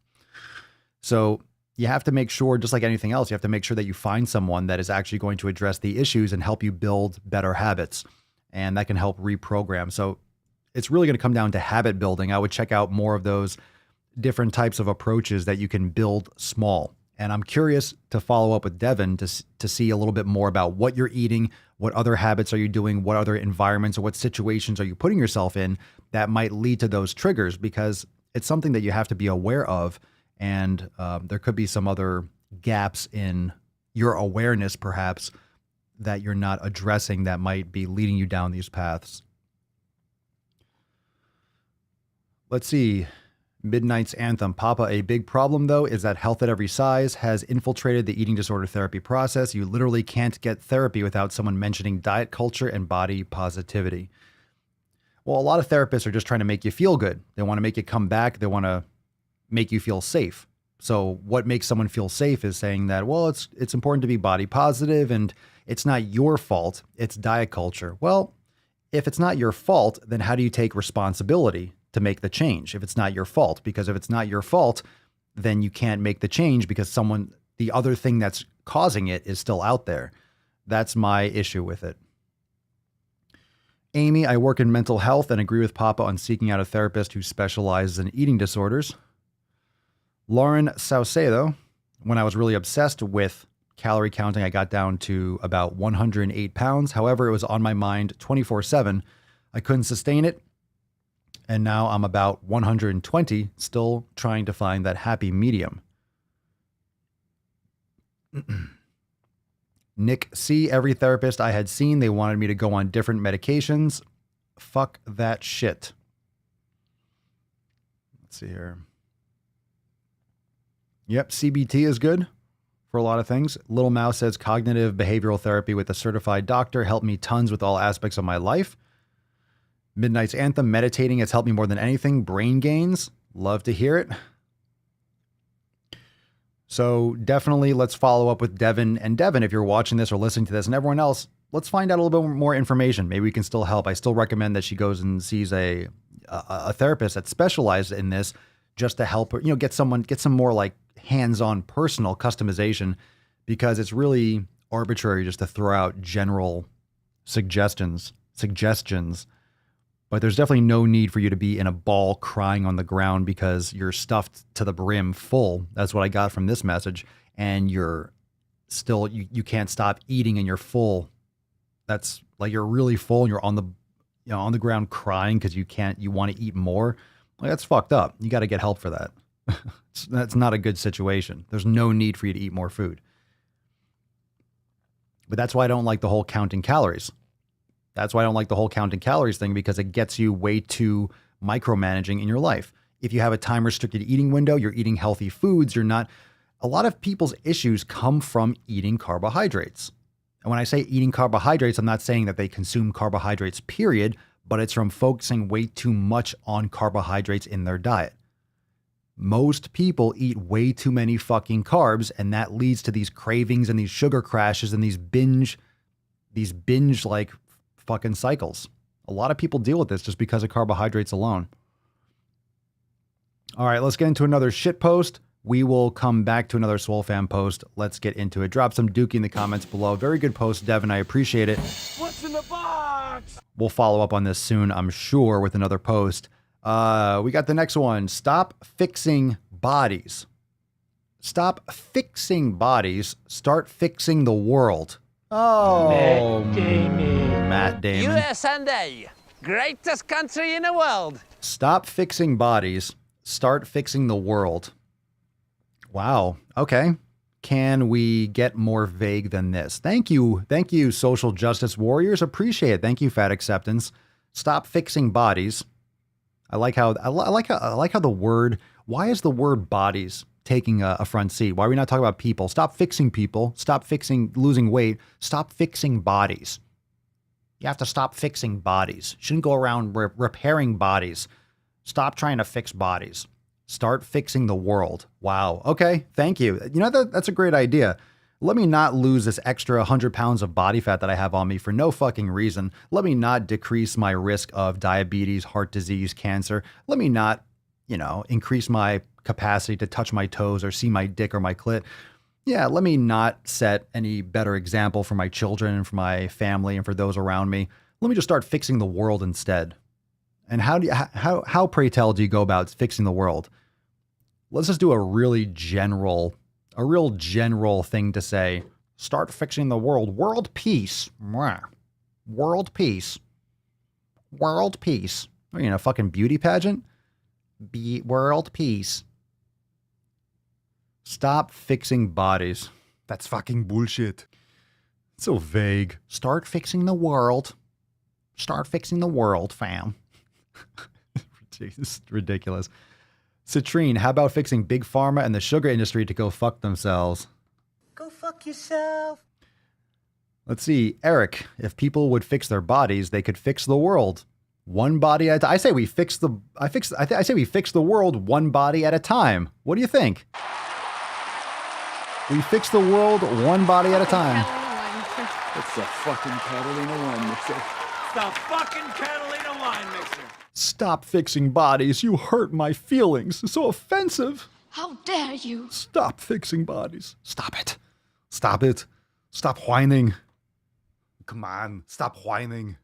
So you have to make sure, just like anything else, you have to make sure that you find someone that is actually going to address the issues and help you build better habits. And that can help reprogram. So it's really going to come down to habit building. I would check out more of those different types of approaches that you can build small. And I'm curious to follow up with Devin to see a little bit more about what you're eating, what other habits are you doing, what other environments or what situations are you putting yourself in that might lead to those triggers, because it's something that you have to be aware of. And there could be some other gaps in your awareness, perhaps, that you're not addressing that might be leading you down these paths. Let's see. Midnight's Anthem. Papa, a big problem, though, is that health at every size has infiltrated the eating disorder therapy process. You literally can't get therapy without someone mentioning diet culture and body positivity. Well, a lot of therapists are just trying to make you feel good. They want to make you come back. They want to make you feel safe. So what makes someone feel safe is saying that, well, it's important to be body positive and it's not your fault. It's diet culture. Well, if it's not your fault, then how do you take responsibility to make the change if it's not your fault? Because if it's not your fault, then you can't make the change because the other thing that's causing it is still out there. That's my issue with it. Amy, I work in mental health and agree with Papa on seeking out a therapist who specializes in eating disorders. Lauren Saucedo, when I was really obsessed with calorie counting, I got down to about 108 pounds. However, it was on my mind 24/7. I couldn't sustain it. And now I'm about 120, still trying to find that happy medium. Nick C. Every therapist I had seen, they wanted me to go on different medications. Fuck that shit. Let's see here. Yep, CBT is good for a lot of things. Little Mouse says cognitive behavioral therapy with a certified doctor helped me tons with all aspects of my life. Midnight's Anthem, meditating has helped me more than anything. Brain gains, love to hear it. So definitely let's follow up with Devin. And Devin, if you're watching this or listening to this, and everyone else, let's find out a little bit more information. Maybe we can still help. I still recommend that she goes and sees a therapist that specializes in this, just to help her, get some more like hands-on personal customization, because it's really arbitrary just to throw out general suggestions. But there's definitely no need for you to be in a ball crying on the ground because you're stuffed to the brim full. That's what I got from this message. And you're still, you can't stop eating and you're full. That's like, you're really full and you're on the ground crying because you want to eat more. Like, that's fucked up. You got to get help for that. That's not a good situation. There's no need for you to eat more food. But that's why I don't like the whole counting calories. That's why I don't like the whole counting calories thing, because it gets you way too micromanaging in your life. If you have a time restricted eating window, you're eating healthy foods. You're not. A lot of people's issues come from eating carbohydrates. And when I say eating carbohydrates, I'm not saying that they consume carbohydrates, period, but it's from focusing way too much on carbohydrates in their diet. Most people eat way too many fucking carbs, and that leads to these cravings and these sugar crashes and these binge like fucking cycles. A lot of people deal with this just because of carbohydrates alone. All right, let's get into another shit post. We will come back to another Swole fan post. Let's get into it. Drop some dookie in the comments below. Very good post, Devin. I appreciate it. What's in the box? We'll follow up on this soon, I'm sure, with another post. We got the next one. Stop fixing bodies. Stop fixing bodies. Start fixing the world. Oh, Matt Damon. USA, greatest country in the world. Stop fixing bodies. Start fixing the world. Wow. Okay. Can we get more vague than this? Thank you. Thank you, social justice warriors. Appreciate it. Thank you, Fat Acceptance. Stop fixing bodies. I like how the word, why is the word bodies taking a front seat? Why are we not talking about people? Stop fixing people. Stop fixing losing weight. Stop fixing bodies. You have to stop fixing bodies. Shouldn't go around repairing bodies. Stop trying to fix bodies. Start fixing the world. Wow. Okay. Thank you. You know, that's a great idea. Let me not lose this extra 100 pounds of body fat that I have on me for no fucking reason. Let me not decrease my risk of diabetes, heart disease, cancer. Let me not, increase my capacity to touch my toes or see my dick or my clit. Yeah, let me not set any better example for my children and for my family and for those around me. Let me just start fixing the world instead. And how pray tell do you go about fixing the world? Let's just do a real general thing to say. Start fixing the world. World peace. Mwah. World peace. World peace. Are you in a fucking beauty pageant? World peace. Stop fixing bodies. That's fucking bullshit. It's so vague. Start fixing the world. Start fixing the world, fam. It's ridiculous. Citrine, how about fixing big pharma and the sugar industry to go fuck themselves? Go fuck yourself. Let's see. Eric, if people would fix their bodies, they could fix the world. One body at a time. I say we fix the world one body at a time. What do you think? We fix the world one body at a time. It's the fucking Catalina wine mixer. The fucking Catalina wine mixer. Stop fixing bodies. You hurt my feelings. It's so offensive. How dare you? Stop fixing bodies. Stop it. Stop it. Stop whining. Come on. Stop whining.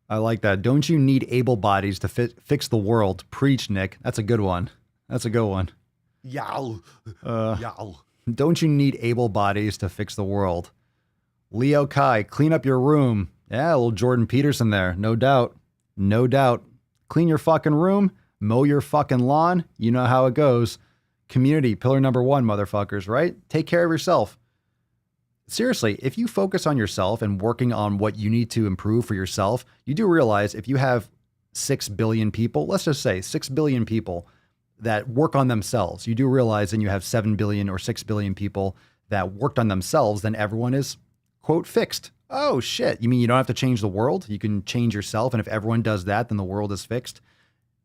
I like that. Don't you need able bodies to fix the world? Preach, Nick. That's a good one. That's a good one. Yow. Yow. Don't you need able bodies to fix the world? Leo Kai, clean up your room. Yeah, little Jordan Peterson there. No doubt. No doubt. Clean your fucking room. Mow your fucking lawn. You know how it goes. Community, pillar number 1, motherfuckers, right? Take care of yourself. Seriously, if you focus on yourself and working on what you need to improve for yourself, you do realize if you have 6 billion people, let's just say 6 billion people that work on themselves, you do realize then you have 7 billion or 6 billion people that worked on themselves, then everyone is, quote, fixed. Oh, shit. You mean you don't have to change the world? You can change yourself. And if everyone does that, then the world is fixed.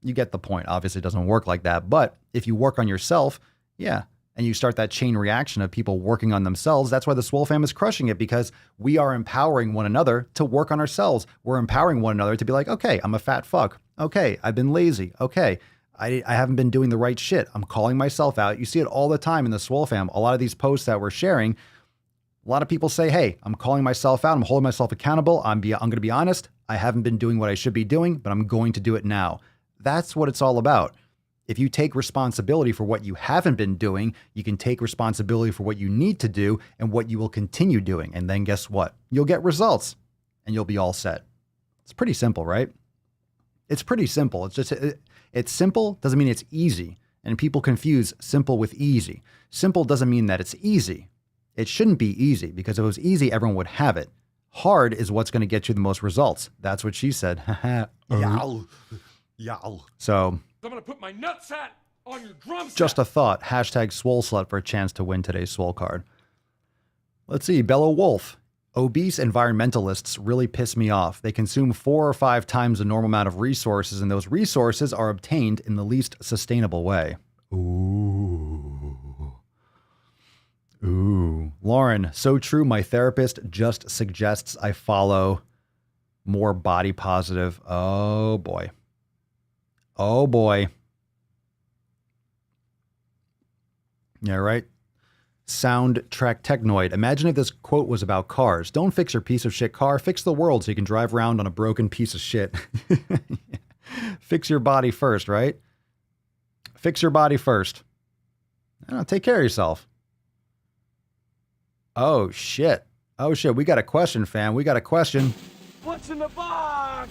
You get the point. Obviously, it doesn't work like that. But if you work on yourself, yeah, and you start that chain reaction of people working on themselves, that's why the Swole fam is crushing it, because we are empowering one another to work on ourselves. We're empowering one another to be like, okay, I'm a fat fuck. Okay, I've been lazy. Okay, I haven't been doing the right shit. I'm calling myself out. You see it all the time in the Swole fam. A lot of these posts that we're sharing, a lot of people say, hey, I'm calling myself out. I'm holding myself accountable. I'm going to be honest. I haven't been doing what I should be doing, but I'm going to do it now. That's what it's all about. If you take responsibility for what you haven't been doing, you can take responsibility for what you need to do and what you will continue doing. And then guess what? You'll get results and you'll be all set. It's pretty simple, right? It's pretty simple. It's just, it's simple doesn't mean it's easy. And people confuse simple with easy. Simple doesn't mean that it's easy. It shouldn't be easy, because if it was easy, everyone would have it. Hard is what's going to get you the most results. That's what she said. Yow. Yow. So I'm gonna put my nutsack on your drumstick. just a thought. Hashtag Swole Slut for a chance to win today's Swole card. Let's see. Bella Wolf. Obese environmentalists really piss me off. They consume 4 or 5 times the normal amount of resources, and those resources are obtained in the least sustainable way. Ooh. Lauren, so true. My therapist just suggests I follow more body positive. Oh boy. Oh boy. Yeah, right. Soundtrack Technoid. Imagine if this quote was about cars. Don't fix your piece of shit car. Fix the world so you can drive around on a broken piece of shit. Fix your body first, right? Fix your body first. Take care of yourself. Oh, shit. Oh, shit. We got a question, fam. We got a question. What's in the box?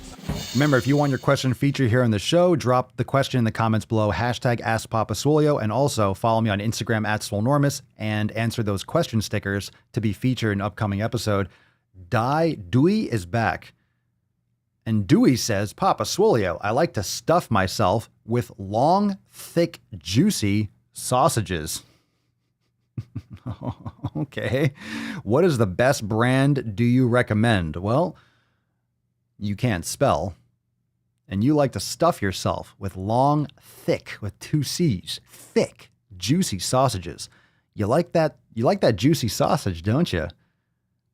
Remember, if you want your question featured here on the show, drop the question in the comments below, hashtag AskPapaSwolio, and also follow me on Instagram at Swolenormous and answer those question stickers to be featured in an upcoming episode. Dewey is back. And Dewey says, Papa Swolio, I like to stuff myself with long, thick, juicy sausages. Okay. What is the best brand do you recommend? Well, you can't spell. And you like to stuff yourself with long, thick, with 2 C's, thick, juicy sausages. You like that juicy sausage, don't you?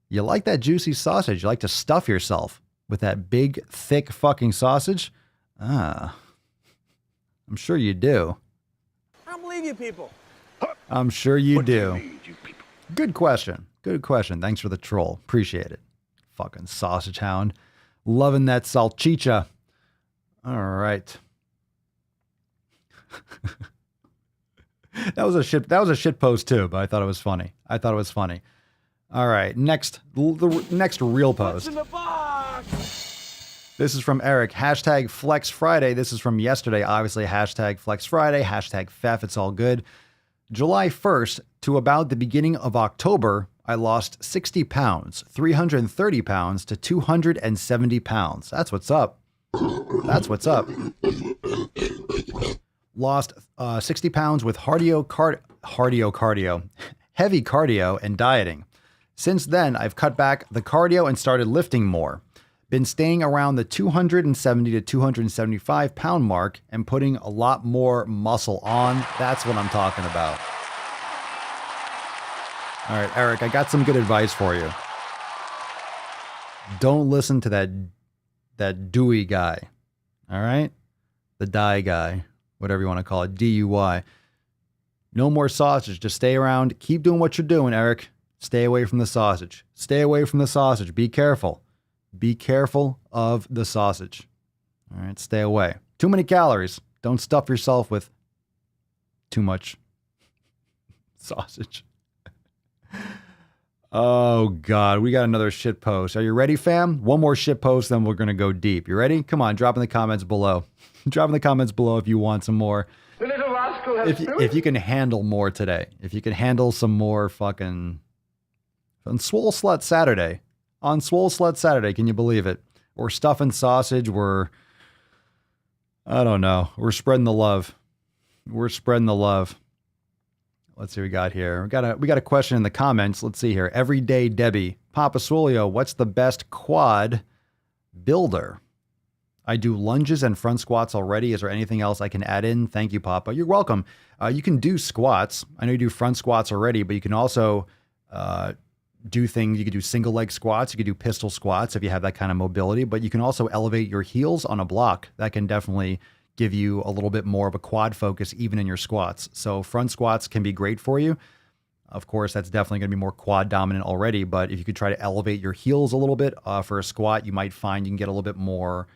You like that juicy sausage. You like to stuff yourself with that big, thick fucking sausage? I'm sure you do. I don't believe you people. I'm sure you do. Good question. Good question. Thanks for the troll. Appreciate it. Fucking sausage hound. Loving that salchicha. All right. That was a shit post too, but I thought it was funny. All right. The next real post. What's in the box? This is from Eric. Hashtag Flex Friday. This is from yesterday. Obviously, hashtag Flex Friday. Hashtag FEF. It's all good. July 1st to about the beginning of October, I lost 60 pounds, 330 pounds to 270 pounds. That's what's up. That's what's up. Lost 60 pounds with heavy cardio and dieting. Since then, I've cut back the cardio and started lifting more. Been staying around the 270 to 275 pound mark and putting a lot more muscle on. That's what I'm talking about. All right, Eric, I got some good advice for you. Don't listen to that Dewey guy. All right? The die guy, whatever you want to call it, DUI. No more sausage. Just stay around. Keep doing what you're doing, Eric. Stay away from the sausage. Stay away from the sausage. Be careful. Be careful of the sausage. All right, stay away. Too many calories. Don't stuff yourself with too much sausage. Oh, God. We got another shit post. Are you ready, fam? One more shit post, then we're going to go deep. You ready? Come on, drop in the comments below. Drop in the comments below if you want some more. The little rascal has If you can handle more today. If you can handle some more fucking... On Swole Slut Saturday. On Swole Slut Saturday, can you believe it? We're stuffing sausage. I don't know. We're spreading the love. We're spreading the love. Let's see what we got here. We got a question in the comments. Let's see here. Everyday Debbie. Papa Swolio, what's the best quad builder? I do lunges and front squats already. Is there anything else I can add in? Thank you, Papa. You're welcome. You can do squats. I know you do front squats already, but you can also do things. You could do single leg squats. You could do pistol squats if you have that kind of mobility, but you can also elevate your heels on a block. That can definitely give you a little bit more of a quad focus even in your squats. So front squats can be great for you. Of course, that's definitely going to be more quad dominant already, but if you could try to elevate your heels a little bit for a squat, you might find you can get a little bit more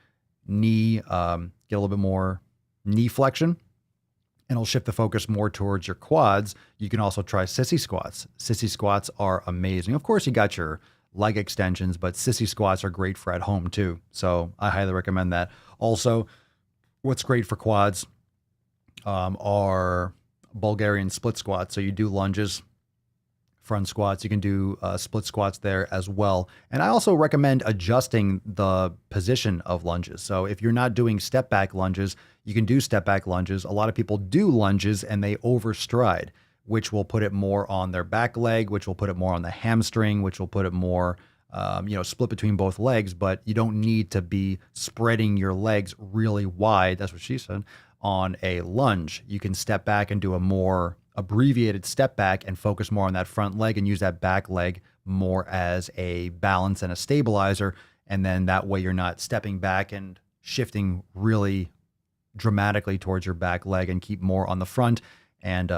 knee flexion, and it'll shift the focus more towards your quads. You can also try sissy squats. Sissy squats are amazing. Of course, you got your leg extensions, but sissy squats are great for at home too. So I highly recommend that. Also, what's great for quads are Bulgarian split squats. So you do lunges, front squats. You can do split squats there as well. And I also recommend adjusting the position of lunges. So if you're not doing step back lunges, you can do step back lunges. A lot of people do lunges and they overstride, which will put it more on their back leg, which will put it more on the hamstring, which will put it more split between both legs, but you don't need to be spreading your legs really wide. That's what she said. On a lunge, you can step back and do a more abbreviated step back and focus more on that front leg and use that back leg more as a balance and a stabilizer. And then that way you're not stepping back and shifting really dramatically towards your back leg, and keep more on the front, and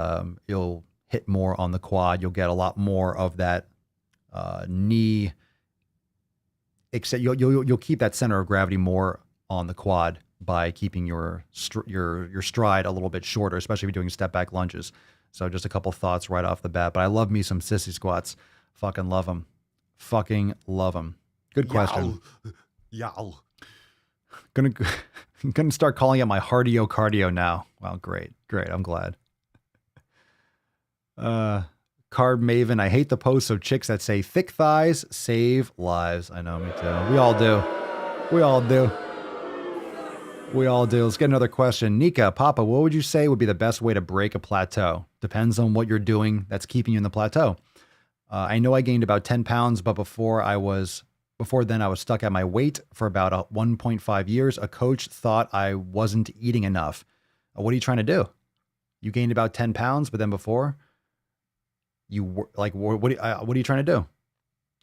you'll hit more on the quad. You'll get a lot more of that knee. Except you'll keep that center of gravity more on the quad by keeping your stride a little bit shorter, especially if you're doing step back lunges. So just a couple thoughts right off the bat. But I love me some sissy squats. Fucking love them. Fucking love them. Good question. Yow. Gonna start calling it my cardio cardio now. Wow, great. I'm glad. Carb Maven, I hate the posts of chicks that say thick thighs save lives. I know, me too. We all do. Let's get another question. Nika, Papa, what would you say would be the best way to break a plateau? Depends on what you're doing that's keeping you in the plateau. I know I gained about 10 pounds, but before then I was stuck at my weight for about 1.5 years. A coach thought I wasn't eating enough. What are you trying to do? You gained about 10 pounds, but then before you were like, what are you trying to do?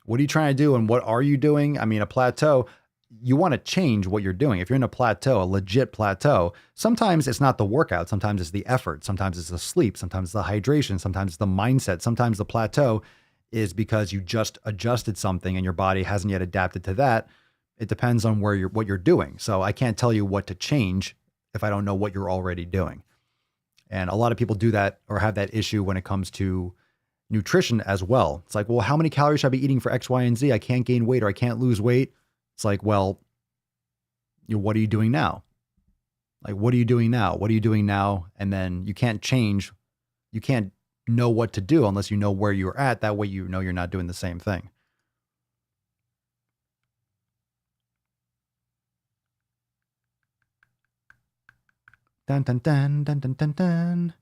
What are you trying to do? And what are you doing? I mean, a plateau, you want to change what you're doing. If you're in a plateau, a legit plateau, sometimes it's not the workout. Sometimes it's the effort. Sometimes it's the sleep. Sometimes it's the hydration. Sometimes it's the mindset. Sometimes the plateau is because you just adjusted something and your body hasn't yet adapted to that. It depends on what you're doing. So I can't tell you what to change if I don't know what you're already doing. And a lot of people do that or have that issue when it comes to nutrition as well. It's like, well, how many calories should I be eating for X, Y, and Z? I can't gain weight or I can't lose weight. It's like, well, what are you doing now? Like, what are you doing now? What are you doing now? And then you can't change. You can't know what to do unless you know where you're at. That way, you know you're not doing the same thing. Dun, dun, dun, dun, dun, dun, dun.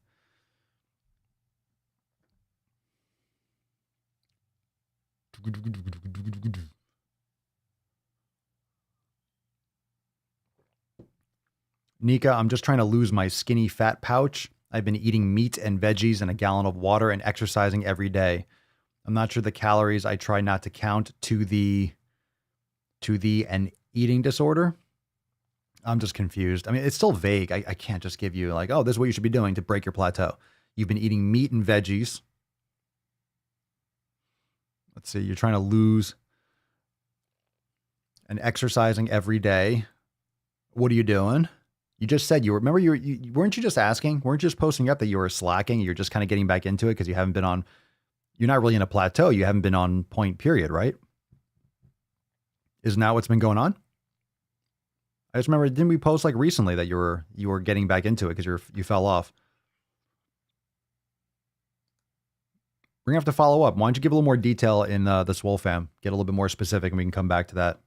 Nika, I'm just trying to lose my skinny fat pouch. I've been eating meat and veggies and a gallon of water and exercising every day. I'm not sure the calories. I try not to count to the an eating disorder. I'm just confused. I mean, it's still vague. I can't just give you like, oh, this is what you should be doing to break your plateau. You've been eating meat and veggies. Let's see. You're trying to lose and exercising every day. What are you doing? You just said you remember you weren't you just asking? Weren't you just posting up that you were slacking? You're just kind of getting back into it because you haven't been on, you're not really in a plateau. You haven't been on point period, right? Isn't that what's been going on? I just remember, didn't we post like recently that you were getting back into it because you fell off? We're gonna have to follow up. Why don't you give a little more detail in the Swole fam? Get a little bit more specific, and we can come back to that.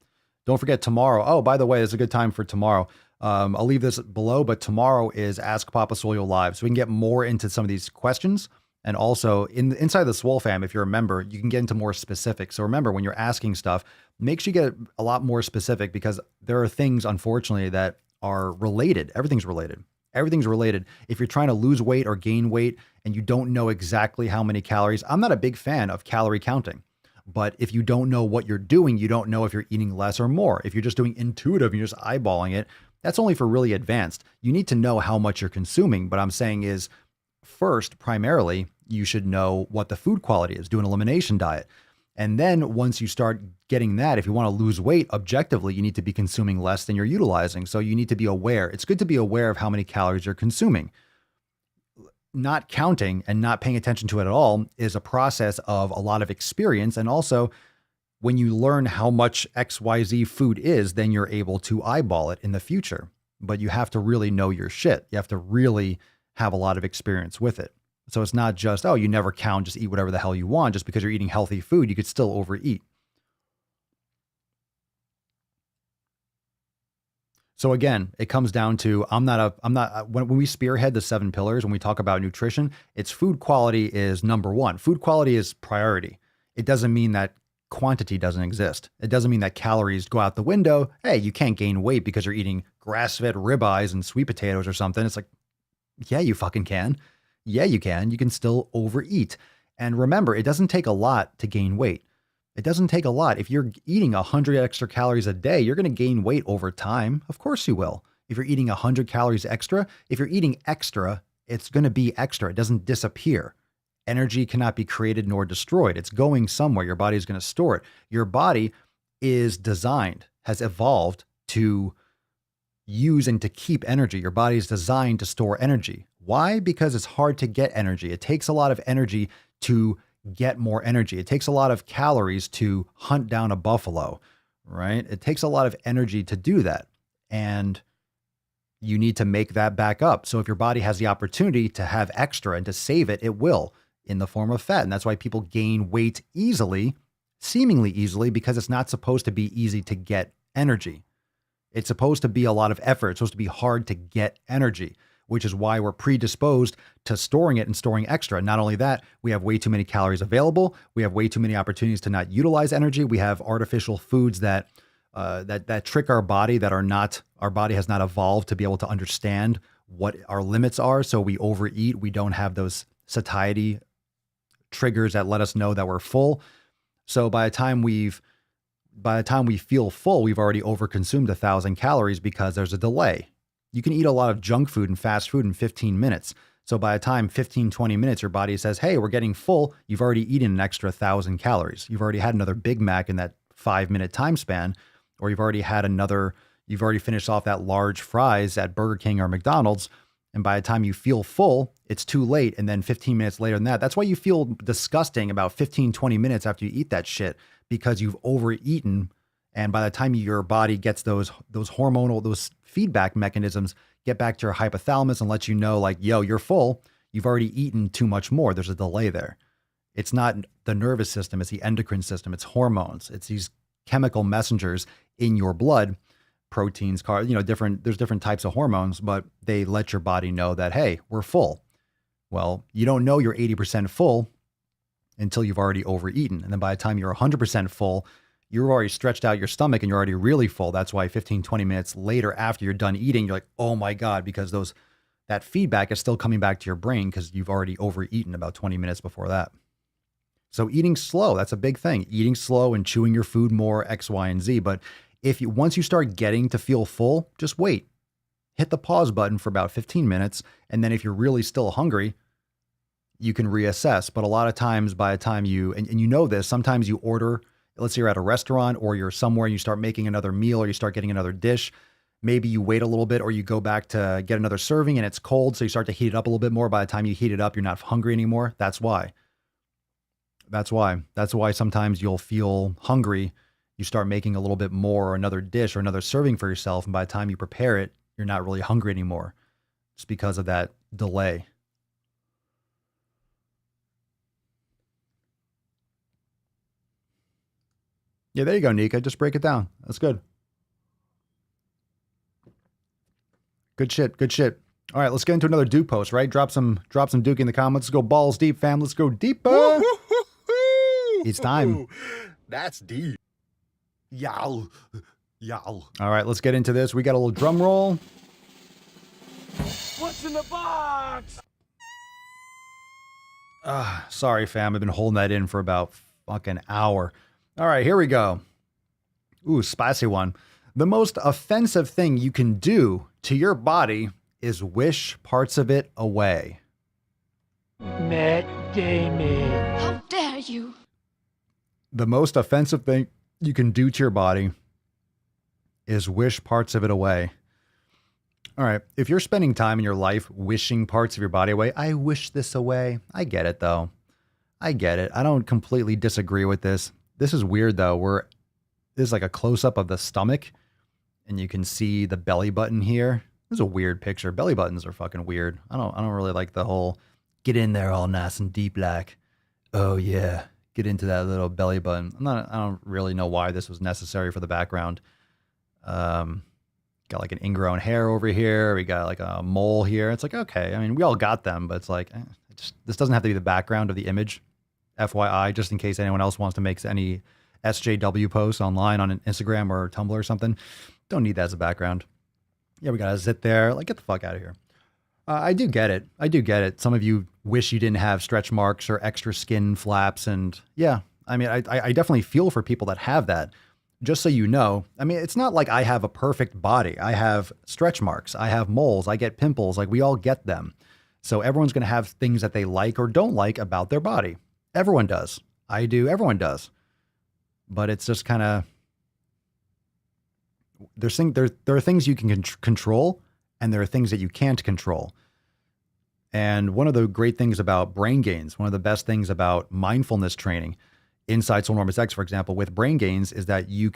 Don't forget tomorrow. Oh, by the way, it's a good time for tomorrow. I'll leave this below, but tomorrow is Ask Papa Swolio Live, so we can get more into some of these questions. And also inside the Swole fam, if you're a member, you can get into more specifics. So remember, when you're asking stuff, make sure you get a lot more specific because there are things, unfortunately, that are related. Everything's related. Everything's related. If you're trying to lose weight or gain weight and you don't know exactly how many calories, I'm not a big fan of calorie counting. But if you don't know what you're doing, you don't know if you're eating less or more. If you're just doing intuitive and you're just eyeballing it, that's only for really advanced. You need to know how much you're consuming. But I'm saying is, first, primarily, you should know what the food quality is. Do an elimination diet. And then once you start getting that, if you want to lose weight, objectively, you need to be consuming less than you're utilizing. So you need to be aware. It's good to be aware of how many calories you're consuming. Not counting and not paying attention to it at all is a process of a lot of experience. And also, when you learn how much XYZ food is, then you're able to eyeball it in the future. But you have to really know your shit. You have to really have a lot of experience with it. So it's not just, oh, you never count, just eat whatever the hell you want. Just because you're eating healthy food, you could still overeat. So again, it comes down to, when we spearhead the 7 pillars, when we talk about nutrition, it's food quality is number one. Food quality is priority. It doesn't mean that quantity doesn't exist. It doesn't mean that calories go out the window. Hey, you can't gain weight because you're eating grass-fed ribeyes and sweet potatoes or something. It's like, yeah, you fucking can. Yeah, you can. You can still overeat. And remember, it doesn't take a lot to gain weight. It doesn't take a lot. If you're eating 100 extra calories a day, you're going to gain weight over time. Of course you will. If you're eating 100 calories extra, if you're eating extra, it's going to be extra. It doesn't disappear. Energy cannot be created nor destroyed. It's going somewhere. Your body is going to store it. Your body is designed, has evolved to use and to keep energy. Your body is designed to store energy. Why? Because it's hard to get energy. It takes a lot of energy to get more energy. It takes a lot of calories to hunt down a buffalo, right? It takes a lot of energy to do that. And you need to make that back up. So if your body has the opportunity to have extra and to save it, it will in the form of fat. And that's why people gain weight easily, seemingly easily, because it's not supposed to be easy to get energy. It's supposed to be a lot of effort. It's supposed to be hard to get energy, which is why we're predisposed to storing it and storing extra. Not only that, we have way too many calories available. We have way too many opportunities to not utilize energy. We have artificial foods that trick our body, our body has not evolved to be able to understand what our limits are. So we overeat. We don't have those satiety triggers that let us know that we're full. So by the time we feel full, we've already overconsumed 1,000 calories because there's a delay. You can eat a lot of junk food and fast food in 15 minutes. So by the time 15, 20 minutes, your body says, hey, we're getting full. You've already eaten an extra 1,000 calories. You've already had another Big Mac in that 5-minute time span, or you've already finished off that large fries at Burger King or McDonald's. And by the time you feel full, it's too late. And then 15 minutes later than that's why you feel disgusting about 15, 20 minutes after you eat that shit, because you've overeaten. And by the time your body gets those feedback mechanisms get back to your hypothalamus and let you know, like, yo, you're full. You've already eaten too much more. There's a delay there. It's not the nervous system. It's the endocrine system. It's hormones. It's these chemical messengers in your blood, proteins, there's different types of hormones, but they let your body know that, hey, we're full. Well, you don't know you're 80% full until you've already overeaten. And then by the time you're 100% full, you're already stretched out your stomach and you're already really full. That's why 15, 20 minutes later after you're done eating, you're like, oh my God, because that feedback is still coming back to your brain because you've already overeaten about 20 minutes before that. So eating slow, that's a big thing. Eating slow and chewing your food more, X, Y, and Z. But once you start getting to feel full, just wait. Hit the pause button for about 15 minutes. And then if you're really still hungry, you can reassess. But a lot of times by the time and you know this, sometimes you order, let's say you're at a restaurant or you're somewhere and you start making another meal or you start getting another dish. Maybe you wait a little bit or you go back to get another serving and it's cold. So you start to heat it up a little bit more. By the time you heat it up, you're not hungry anymore. That's why. That's why sometimes you'll feel hungry. You start making a little bit more or another dish or another serving for yourself. And by the time you prepare it, you're not really hungry anymore. It's because of that delay. Yeah, there you go, Nika. Just break it down. That's good. Good shit. Good shit. All right, let's get into another Duke post, right? Drop some Duke in the comments. Let's go balls deep, fam. Let's go deeper. It's time. That's deep. Yow. Yow. All right, let's get into this. We got a little drum roll. What's in the box? Sorry, fam. I've been holding that in for about fucking hour. All right, here we go. Ooh, spicy one. The most offensive thing you can do to your body is wish parts of it away. Matt Damon. How dare you? The most offensive thing you can do to your body is wish parts of it away. All right, if you're spending time in your life wishing parts of your body away, I wish this away. I get it, though. I get it. I don't completely disagree with this. This is weird, though. This is like a close-up of the stomach, and you can see the belly button here. This is a weird picture. Belly buttons are fucking weird. I don't really like the whole get in there all nice and deep like, oh yeah, get into that little belly button. I don't really know why this was necessary for the background. Got like an ingrown hair over here. We got like a mole here. It's like, okay. I mean, we all got them, but it's like, this doesn't have to be the background of the image. FYI, just in case anyone else wants to make any SJW posts online on an Instagram or Tumblr or something. Don't need that as a background. Yeah, we got a zit there. Like, get the fuck out of here. I do get it. Some of you wish you didn't have stretch marks or extra skin flaps. And yeah, I mean, I definitely feel for people that have that. Just so you know, I mean, it's not like I have a perfect body. I have stretch marks. I have moles. I get pimples. Like, we all get them. So everyone's going to have things that they like or don't like about their body. Everyone does. I do. Everyone does. But it's just kind of, there are things you can control and there are things that you can't control. And one of the great things about brain gains, one of the best things about mindfulness training inside Swolenormous X, for example, with brain gains is that you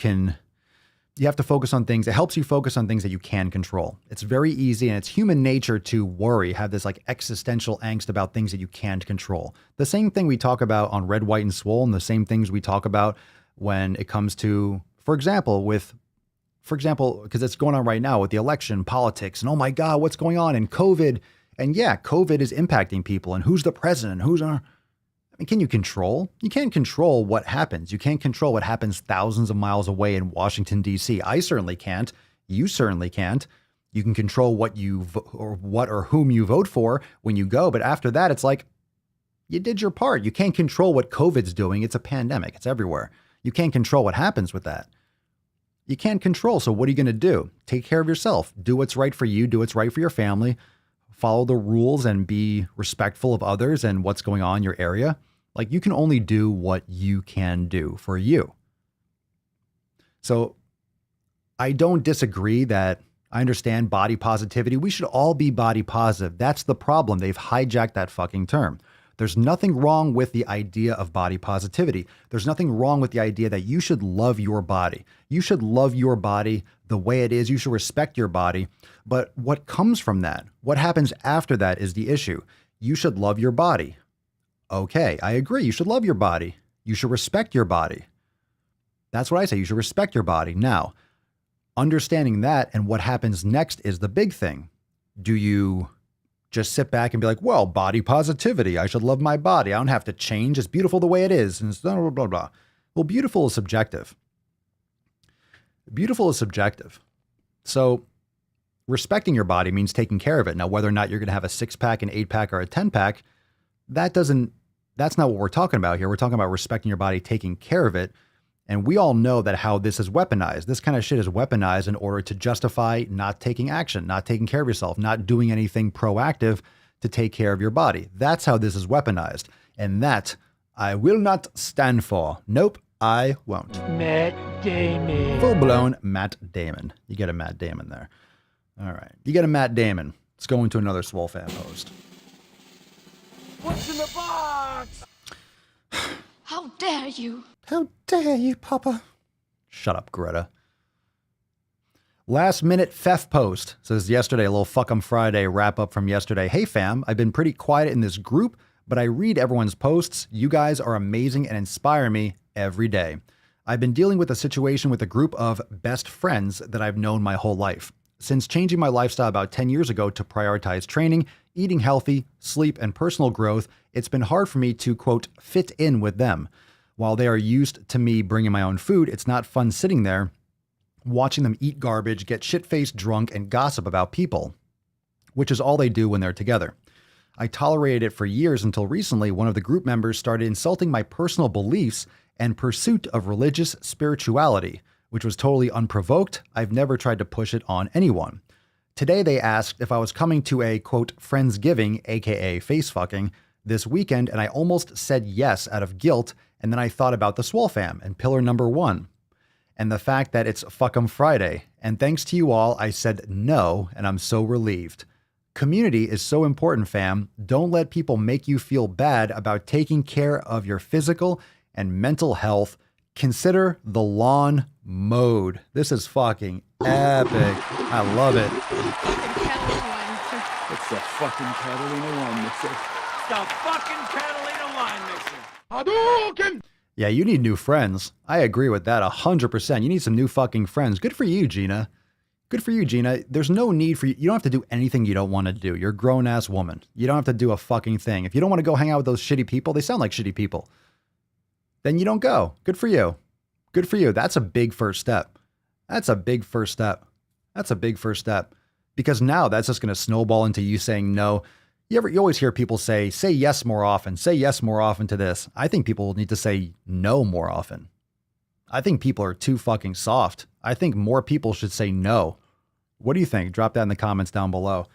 have to focus on things. It helps you focus on things that you can control. It's very easy, and it's human nature to worry, have this like existential angst about things that you can't control. The same thing we talk about on Red, White, and Swole, and the same things we talk about when it comes to, for example, because it's going on right now with the election, politics, and oh my God, what's going on, and COVID. And yeah, COVID is impacting people, and who's the president? Can you control? You can't control what happens. You can't control what happens thousands of miles away in Washington, D.C. I certainly can't. You certainly can't. You can control what or whom you vote for when you go. But after that, it's like, you did your part. You can't control what COVID's doing. It's a pandemic. It's everywhere. You can't control what happens with that. You can't control. So what are you going to do? Take care of yourself. Do what's right for you. Do what's right for your family. Follow the rules and be respectful of others and what's going on in your area. Like, you can only do what you can do for you. So I don't disagree that I understand body positivity. We should all be body positive. That's the problem. They've hijacked that fucking term. There's nothing wrong with the idea of body positivity. There's nothing wrong with the idea that you should love your body. You should love your body the way it is. You should respect your body. But what comes from that, what happens after that is the issue. You should love your body. Okay, I agree. You should love your body. You should respect your body. That's what I say. You should respect your body. Now, understanding that and what happens next is the big thing. Do you just sit back and be like, well, body positivity, I should love my body. I don't have to change. It's beautiful the way it is. And blah, blah, blah, blah. Well, beautiful is subjective. Beautiful is subjective. So respecting your body means taking care of it. Now, whether or not you're going to have a 6-pack, an 8-pack, or a 10-pack, that's not what we're talking about here. We're talking about respecting your body, taking care of it. And we all know that how this is weaponized. This kind of shit is weaponized in order to justify not taking action, not taking care of yourself, not doing anything proactive to take care of your body. That's how this is weaponized. And that I will not stand for. Nope, I won't. Matt Damon. Full-blown Matt Damon. You get a Matt Damon there. All right. You get a Matt Damon. Let's go into another Swole fan post. What's in the box? How dare you? How dare you, Papa? Shut up, Greta. Last minute Fef post says yesterday, a little fuck 'em Friday wrap up from yesterday. Hey fam, I've been pretty quiet in this group, but I read everyone's posts. You guys are amazing and inspire me every day. I've been dealing with a situation with a group of best friends that I've known my whole life. Since changing my lifestyle about 10 years ago to prioritize training, eating healthy, sleep, and personal growth, it's been hard for me to, quote, fit in with them. While they are used to me bringing my own food, it's not fun sitting there, watching them eat garbage, get shit-faced drunk, and gossip about people, which is all they do when they're together. I tolerated it for years until recently one of the group members started insulting my personal beliefs and pursuit of religious spirituality, which was totally unprovoked. I've never tried to push it on anyone. Today they asked if I was coming to a, quote, Friendsgiving, aka face fucking, this weekend, and I almost said yes out of guilt, and then I thought about the Swole fam and pillar number 1, and the fact that it's Fuck 'em Friday, and thanks to you all, I said no, and I'm so relieved. Community is so important, fam. Don't let people make you feel bad about taking care of your physical and mental health. Consider the lawn mowed. This is fucking epic. I love it. It's the fucking Catalina wine mixer. The fucking Catalina wine mixer. Hadouken! Yeah, you need new friends. I agree with that 100%. You need some new fucking friends. Good for you, Gina. Good for you, Gina. There's no need for you. You don't have to do anything you don't want to do. You're a grown-ass woman. You don't have to do a fucking thing. If you don't want to go hang out with those shitty people, they sound like shitty people, then you don't go. Good for you. Good for you. That's a big first step. That's a big first step. That's a big first step. Because now that's just going to snowball into you saying no. You always hear people say yes more often, say yes more often to this. I think people need to say no more often. I think people are too fucking soft. I think more people should say no. What do you think? Drop that in the comments down below.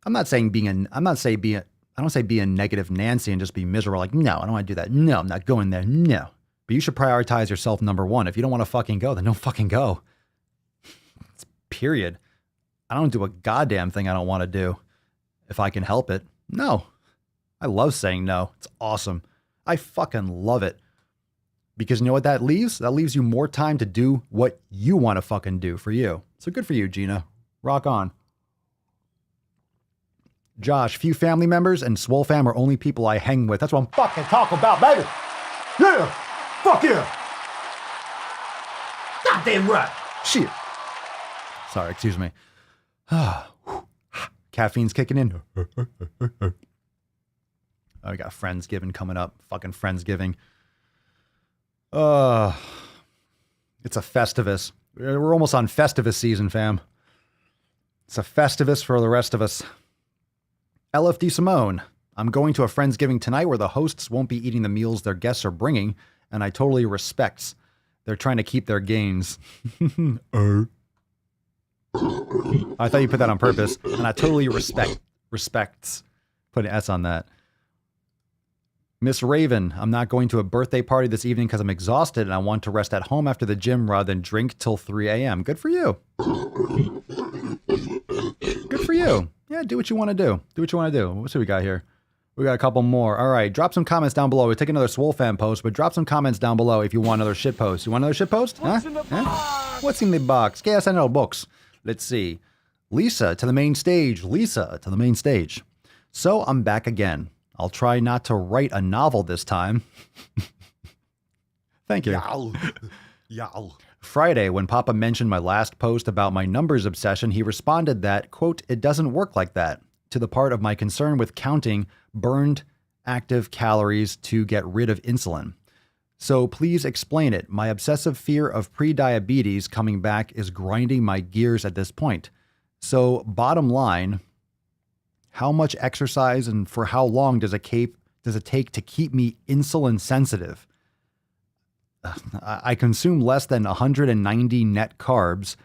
I don't say be a negative Nancy and just be miserable. Like, no, I don't want to do that. No, I'm not going there. No. But you should prioritize yourself number 1. If you don't want to fucking go, then don't fucking go. It's period. I don't do a goddamn thing I don't want to do if I can help it. No. I love saying no. It's awesome. I fucking love it. Because you know what that leaves? That leaves you more time to do what you want to fucking do for you. So good for you, Gina. Rock on. Josh, few family members and Swole fam are only people I hang with. That's what I'm fucking talking about, baby. Yeah. Fuck yeah. Goddamn right. Shit. Sorry, excuse me. Caffeine's kicking in. Oh, we got Friendsgiving coming up. Fucking Friendsgiving. It's a Festivus. We're almost on Festivus season, fam. It's a Festivus for the rest of us. LFD Simone. I'm going to a Friendsgiving tonight where the hosts won't be eating the meals their guests are bringing, and I totally respects. They're trying to keep their gains. I thought you put that on purpose, and I totally respects. Put an S on that. Miss Raven, I'm not going to a birthday party this evening because I'm exhausted and I want to rest at home after the gym rather than drink till 3 a.m. Good for you. Good for you. Yeah, do what you want to do. Do what you want to do. What's we got here? We got a couple more. All right, drop some comments down below. We'll take another Swole fan post, but drop some comments down below if you want another shit post. You want another shit post? What's in the box? What's in the box? KSNL books. Let's see. Lisa to the main stage. Lisa to the main stage. So I'm back again. I'll try not to write a novel this time. Thank you. Yow. Friday, when Papa mentioned my last post about my numbers obsession, he responded that, quote, it doesn't work like that, to the part of my concern with counting burned active calories to get rid of insulin. So please explain it. My obsessive fear of pre-diabetes coming back is grinding my gears at this point. So bottom line, how much exercise and for how long does it take to keep me insulin sensitive? I consume less than 190 net carbs,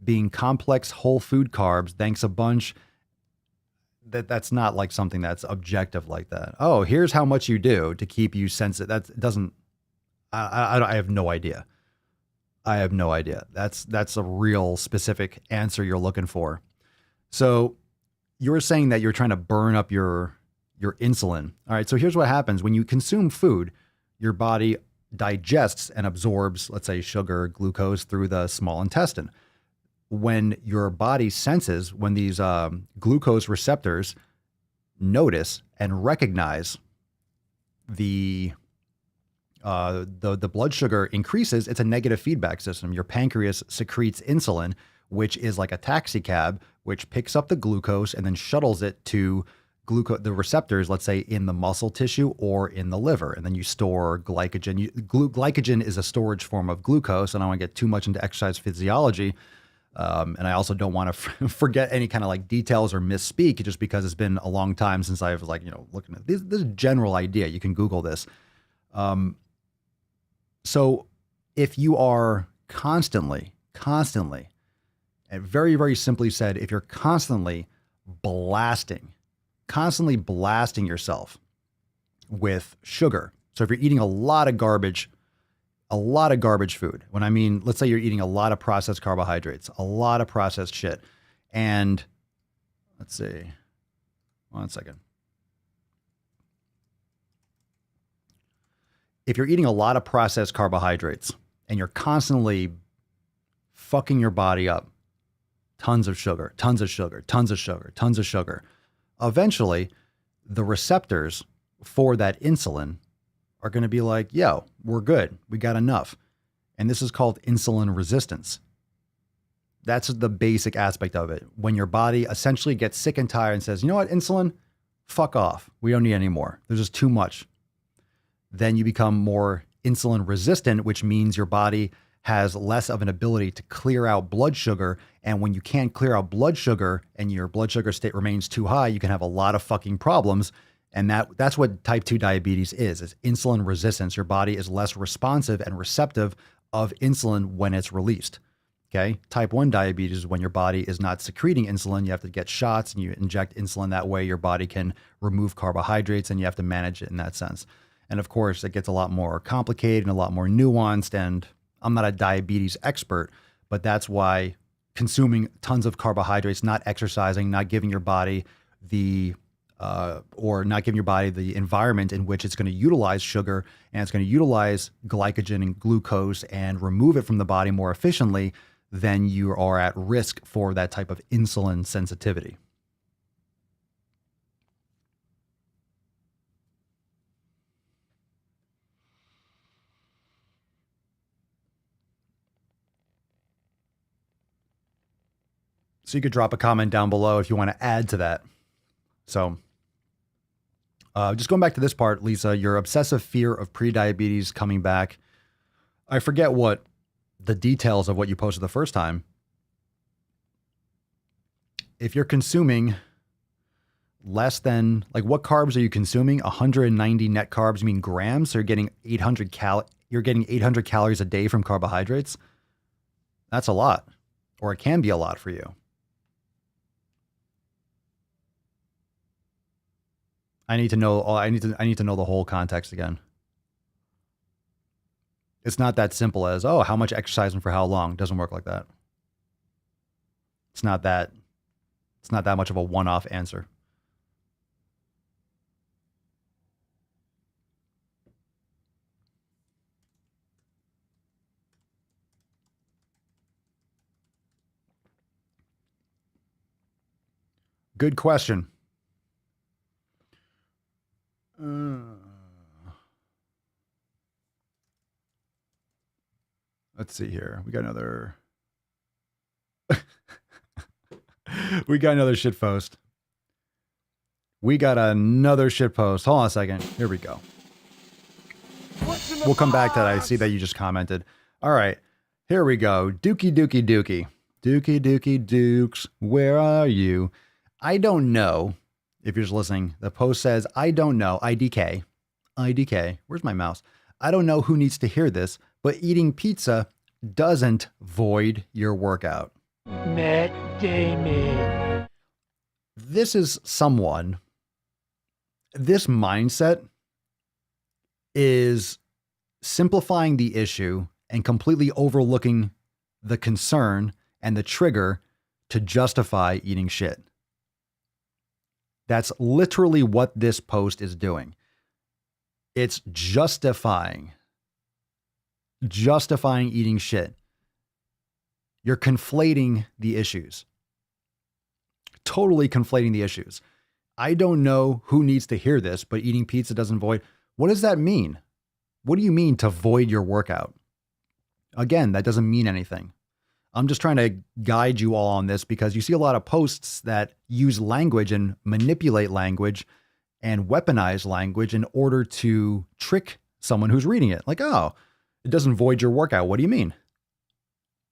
being complex whole food carbs. Thanks a bunch. That's not like something that's objective like that. Oh, here's how much you do to keep you sensitive. That doesn't. I have no idea. I have no idea. That's a real specific answer you're looking for. So you're saying that you're trying to burn up your insulin. All right. So here's what happens when you consume food. Your body digests and absorbs, let's say, sugar, glucose through the small intestine. When your body senses, when these glucose receptors notice and recognize the blood sugar increases, it's a negative feedback system. Your pancreas secretes insulin, which is like a taxi cab, which picks up the glucose and then shuttles it to the receptors, let's say in the muscle tissue or in the liver. And then you store glycogen. Glycogen is a storage form of glucose. And I don't want to get too much into exercise physiology. And I also don't want to forget any kind of like details or misspeak just because it's been a long time since I've looking at this general idea. You can Google this. So if you are constantly, and very, very simply said, if you're constantly blasting yourself with sugar. So if you're eating a lot of garbage food, when I mean, let's say you're eating a lot of processed carbohydrates, a lot of processed shit. And let's see, 1 second. If you're eating a lot of processed carbohydrates and you're constantly fucking your body up, tons of sugar, eventually the receptors for that insulin are going to be like, yo, we're good. We got enough. And this is called insulin resistance. That's the basic aspect of it. When your body essentially gets sick and tired and says, you know what, insulin, fuck off. We don't need any more. There's just too much. Then you become more insulin resistant, which means your body has less of an ability to clear out blood sugar. And when you can't clear out blood sugar and your blood sugar state remains too high, you can have a lot of fucking problems. And that's what type 2 diabetes is insulin resistance. Your body is less responsive and receptive of insulin when it's released. Okay. Type 1 diabetes is when your body is not secreting insulin. You have to get shots and you inject insulin. That way your body can remove carbohydrates and you have to manage it in that sense. And of course, it gets a lot more complicated and a lot more nuanced. And I'm not a diabetes expert, but that's why consuming tons of carbohydrates, not exercising, not giving your body the or not giving your body the environment in which it's going to utilize sugar and it's going to utilize glycogen and glucose and remove it from the body more efficiently, then you are at risk for that type of insulin sensitivity. So you could drop a comment down below if you want to add to that. So just going back to this part, Lisa, your obsessive fear of prediabetes coming back. I forget what the details of what you posted the first time. If you're consuming less than, like, what carbs are you consuming? 190 net carbs, you mean grams? So you're getting 800 calories a day from carbohydrates. That's a lot, or it can be a lot for you. I need to know the whole context again. It's not that simple as, oh, how much exercise and for how long? It doesn't work like that. It's not that much of a one-off answer. Good question. Let's see here. We got another shit post. Hold on a second. Here we go. We'll come back to that. I see that you just commented. All right. Here we go. Dookie. Dookie Dukes. Where are you? I don't know. If you're just listening, the post says, I don't know. IDK. Where's my mouse? I don't know who needs to hear this, but eating pizza doesn't void your workout. Matt Damon. This mindset is simplifying the issue and completely overlooking the concern and the trigger to justify eating shit. That's literally what this post is doing. It's justifying eating shit. You're conflating the issues. Totally conflating the issues. I don't know who needs to hear this, but eating pizza doesn't void. What does that mean? What do you mean to void your workout? Again, that doesn't mean anything. I'm just trying to guide you all on this because you see a lot of posts that use language and manipulate language and weaponize language in order to trick someone who's reading it. Like, oh, it doesn't void your workout. What do you mean?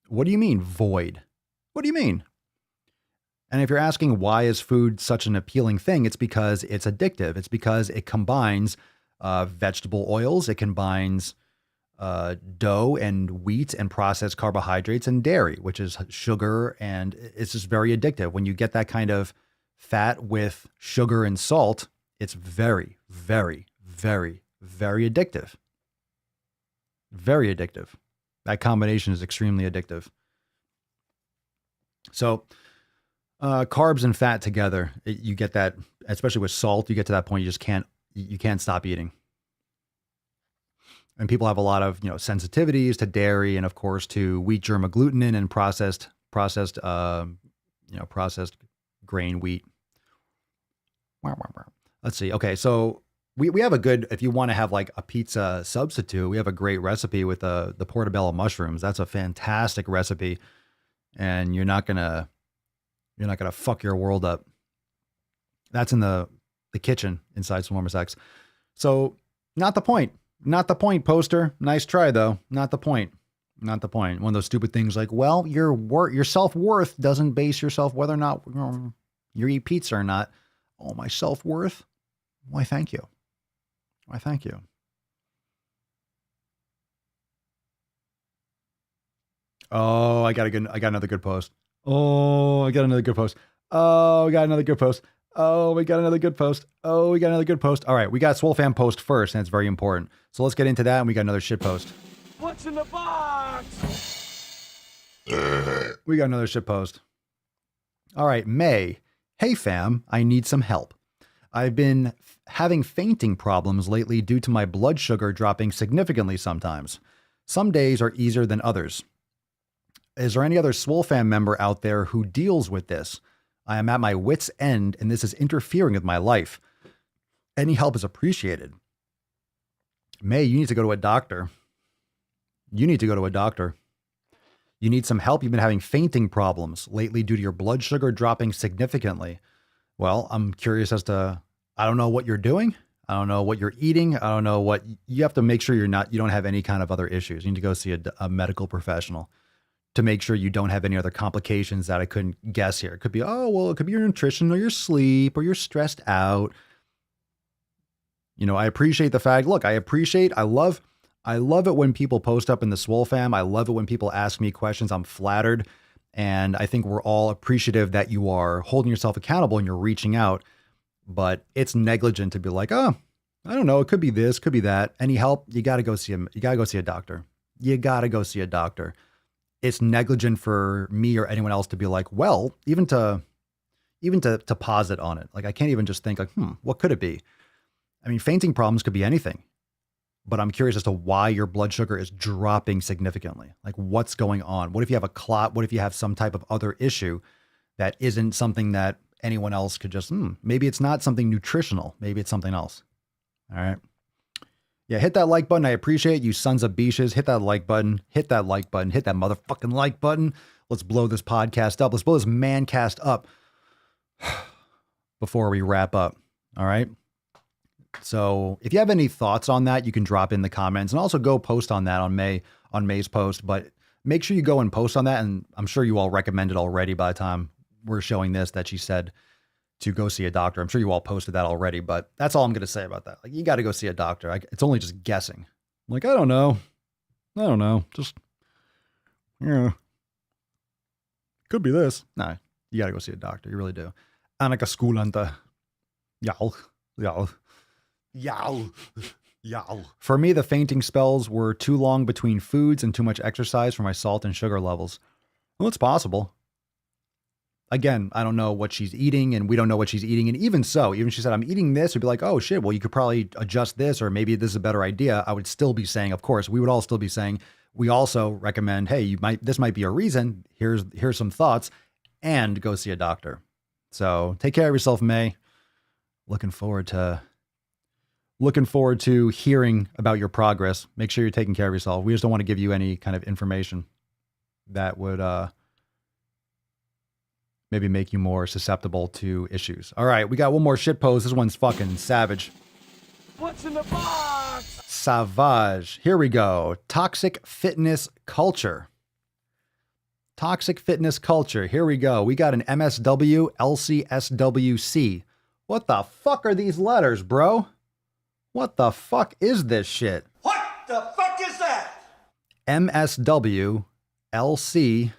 What do you mean void? What do you mean? And if you're asking why is food such an appealing thing, it's because it's addictive. It's because it combines vegetable oils. It combines dough and wheat and processed carbohydrates and dairy, which is sugar. And it's just very addictive. When you get that kind of fat with sugar and salt, it's very, very, very, very addictive. Very addictive. That combination is extremely addictive. So carbs and fat together, you get that, especially with salt, you get to that point, you can't stop eating. And people have a lot of, sensitivities to dairy and of course to wheat germ agglutinin and processed grain wheat. Let's see. Okay. So we have a good, if you want to have like a pizza substitute, we have a great recipe with the portobello mushrooms. That's a fantastic recipe. And you're not going to fuck your world up. That's in the kitchen inside Swolenormous X. So not the point. Not the point, poster. Nice try, though. Not the point. Not the point. One of those stupid things like, well, your self-worth doesn't base yourself whether or not you eat pizza or not. Oh, my self-worth? Why, thank you. Why, thank you. Oh, I got another good post. Oh, I got another good post. Oh, we got another good post. Oh, we got another good post. Oh, we got another good post. All right, we got Swole Fan post first, and it's very important. So let's get into that, and we got another shit post. What's in the box? We got another shit post. All right, May. Hey, fam, I need some help. I've been having fainting problems lately due to my blood sugar dropping significantly sometimes. Some days are easier than others. Is there any other Swole fam member out there who deals with this? I am at my wit's end and this is interfering with my life. Any help is appreciated. May, you need to go to a doctor. You need to go to a doctor. You need some help. You've been having fainting problems lately due to your blood sugar dropping significantly. Well, I'm curious as to, I don't know what you're doing. I don't know what you're eating. I don't know what, you have to make sure you don't have any kind of other issues. You need to go see a medical professional to make sure you don't have any other complications that I couldn't guess here. It could be, it could be your nutrition or your sleep or you're stressed out. I appreciate the fact, look, I love it when people post up in the Swole fam. I love it when people ask me questions. I'm flattered. And I think we're all appreciative that you are holding yourself accountable and you're reaching out, but it's negligent to be like, I don't know. It could be this, could be that. Any help? You got to go see him. You got to go see a doctor. You got to go see a doctor. It's negligent for me or anyone else to be like, well, even to posit on it. Like, I can't even just think like, what could it be? I mean, fainting problems could be anything, but I'm curious as to why your blood sugar is dropping significantly. Like, what's going on? What if you have a clot? What if you have some type of other issue that isn't something that anyone else could just, maybe it's not something nutritional. Maybe it's something else. All right. Yeah, hit that like button. I appreciate you sons of beaches. Hit that like button. Hit that like button. Hit that motherfucking like button. Let's blow this podcast up. Let's blow this man cast up before we wrap up. All right. So if you have any thoughts on that, you can drop in the comments and also go post on that on May's post, but make sure you go and post on that. And I'm sure you all recommended already by the time we're showing this that she said to go see a doctor. I'm sure you all posted that already, but that's all I'm going to say about that. Like, you got to go see a doctor. It's only just guessing. Like, I don't know. Just, could be this. No, you got to go see a doctor. You really do. Annika skolanta. Yow. For me, the fainting spells were too long between foods and too much exercise for my salt and sugar levels. Well, it's possible. Again, I don't know what she's eating and we don't know what she's eating. And even so, even if she said, I'm eating this, it'd be like, oh shit, well, you could probably adjust this, or maybe this is a better idea. I would still be saying, of course, we would all still be saying, we also recommend, hey, this might be a reason. Here's some thoughts, and go see a doctor. So take care of yourself, May. Looking forward to hearing about your progress. Make sure you're taking care of yourself. We just don't want to give you any kind of information that would, maybe make you more susceptible to issues. All right, we got one more shit post. This one's fucking savage. What's in the box? Savage. Here we go. Toxic fitness culture. Toxic fitness culture. Here we go. We got an MSW, LCSWC. What the fuck are these letters, bro? What the fuck is this shit? What the fuck is that? MSW, LCSW.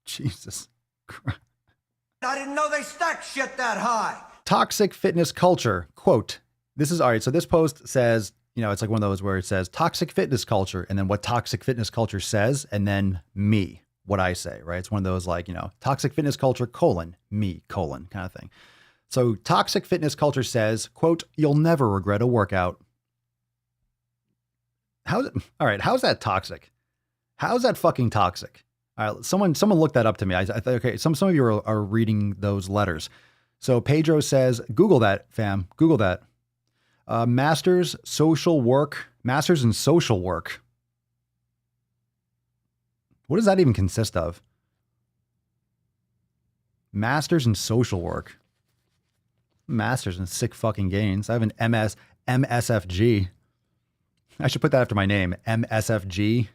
Jesus Christ. I didn't know they stacked shit that high. Toxic fitness culture. Quote. This is all right. So this post says, it's like one of those where it says toxic fitness culture and then what toxic fitness culture says and then me, what I say, right? It's one of those like, toxic fitness culture, me, kind of thing. So toxic fitness culture says, quote, you'll never regret a workout. All right. How's that toxic? How's that fucking toxic? All right, someone look that up to me. I thought, okay, some of you are reading those letters. So Pedro says, Google that, fam. Google that. Masters in social work. What does that even consist of? Masters in social work. Masters in sick fucking gains. I have an MSFG. I should put that after my name, MSFG.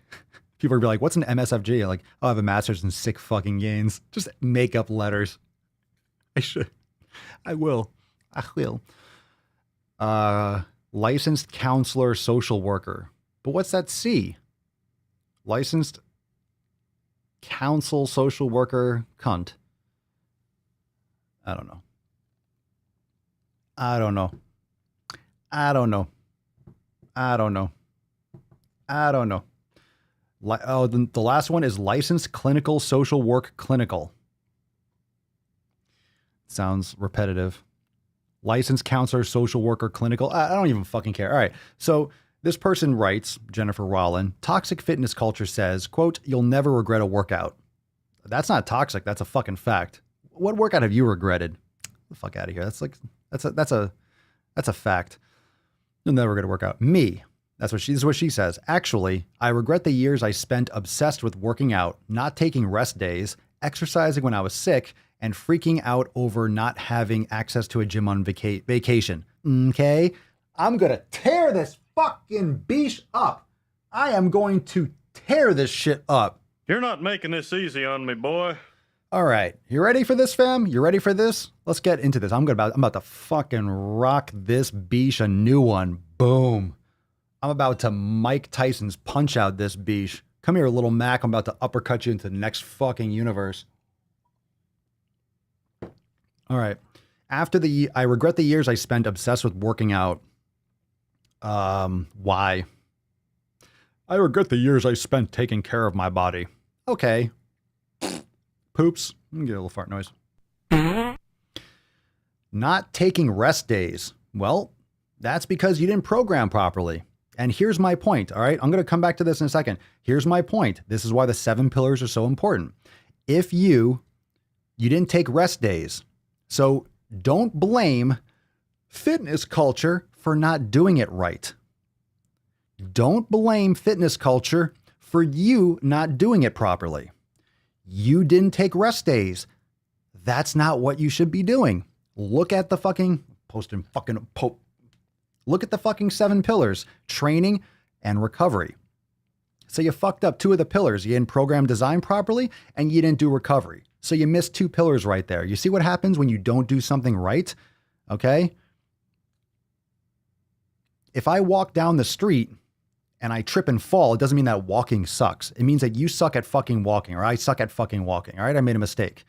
People would be like, what's an MSFG? Like, oh, I have a master's in sick fucking gains. Just make up letters. I will. Licensed counselor, social worker. But what's that C? Licensed counsel, social worker, cunt. I don't know. The last one is licensed clinical social work clinical. Sounds repetitive. Licensed counselor, social worker, clinical. I don't even fucking care. All right. So this person writes, Jennifer Wallen, toxic fitness culture says, quote, you'll never regret a workout. That's not toxic. That's a fucking fact. What workout have you regretted? Get the fuck out of here. That's a fact. You'll never regret a workout. Me. This is what she says. Actually, I regret the years I spent obsessed with working out, not taking rest days, exercising when I was sick, and freaking out over not having access to a gym on vacation. Okay? I'm going to tear this fucking beast up. I am going to tear this shit up. You're not making this easy on me, boy. All right. You ready for this, fam? You ready for this? Let's get into this. I'm about to fucking rock this beast a new one. Boom. I'm about to Mike Tyson's punch out this beast. Come here, little Mac. I'm about to uppercut you into the next fucking universe. All right. I regret the years I spent obsessed with working out. Why? I regret the years I spent taking care of my body. Okay. Poops. Get a little fart noise. Not taking rest days. Well, that's because you didn't program properly. And here's my point, all right? I'm going to come back to this in a second. Here's my point. This is why the 7 pillars are so important. If you didn't take rest days, so don't blame fitness culture for not doing it right. Don't blame fitness culture for you not doing it properly. You didn't take rest days. That's not what you should be doing. Look at the fucking look at the fucking 7 pillars, training and recovery. So you fucked up 2 of the pillars. You didn't program design properly and you didn't do recovery. So you missed 2 pillars right there. You see what happens when you don't do something right? Okay. If I walk down the street and I trip and fall, it doesn't mean that walking sucks. It means that you suck at fucking walking, or I suck at fucking walking. All right. I made a mistake.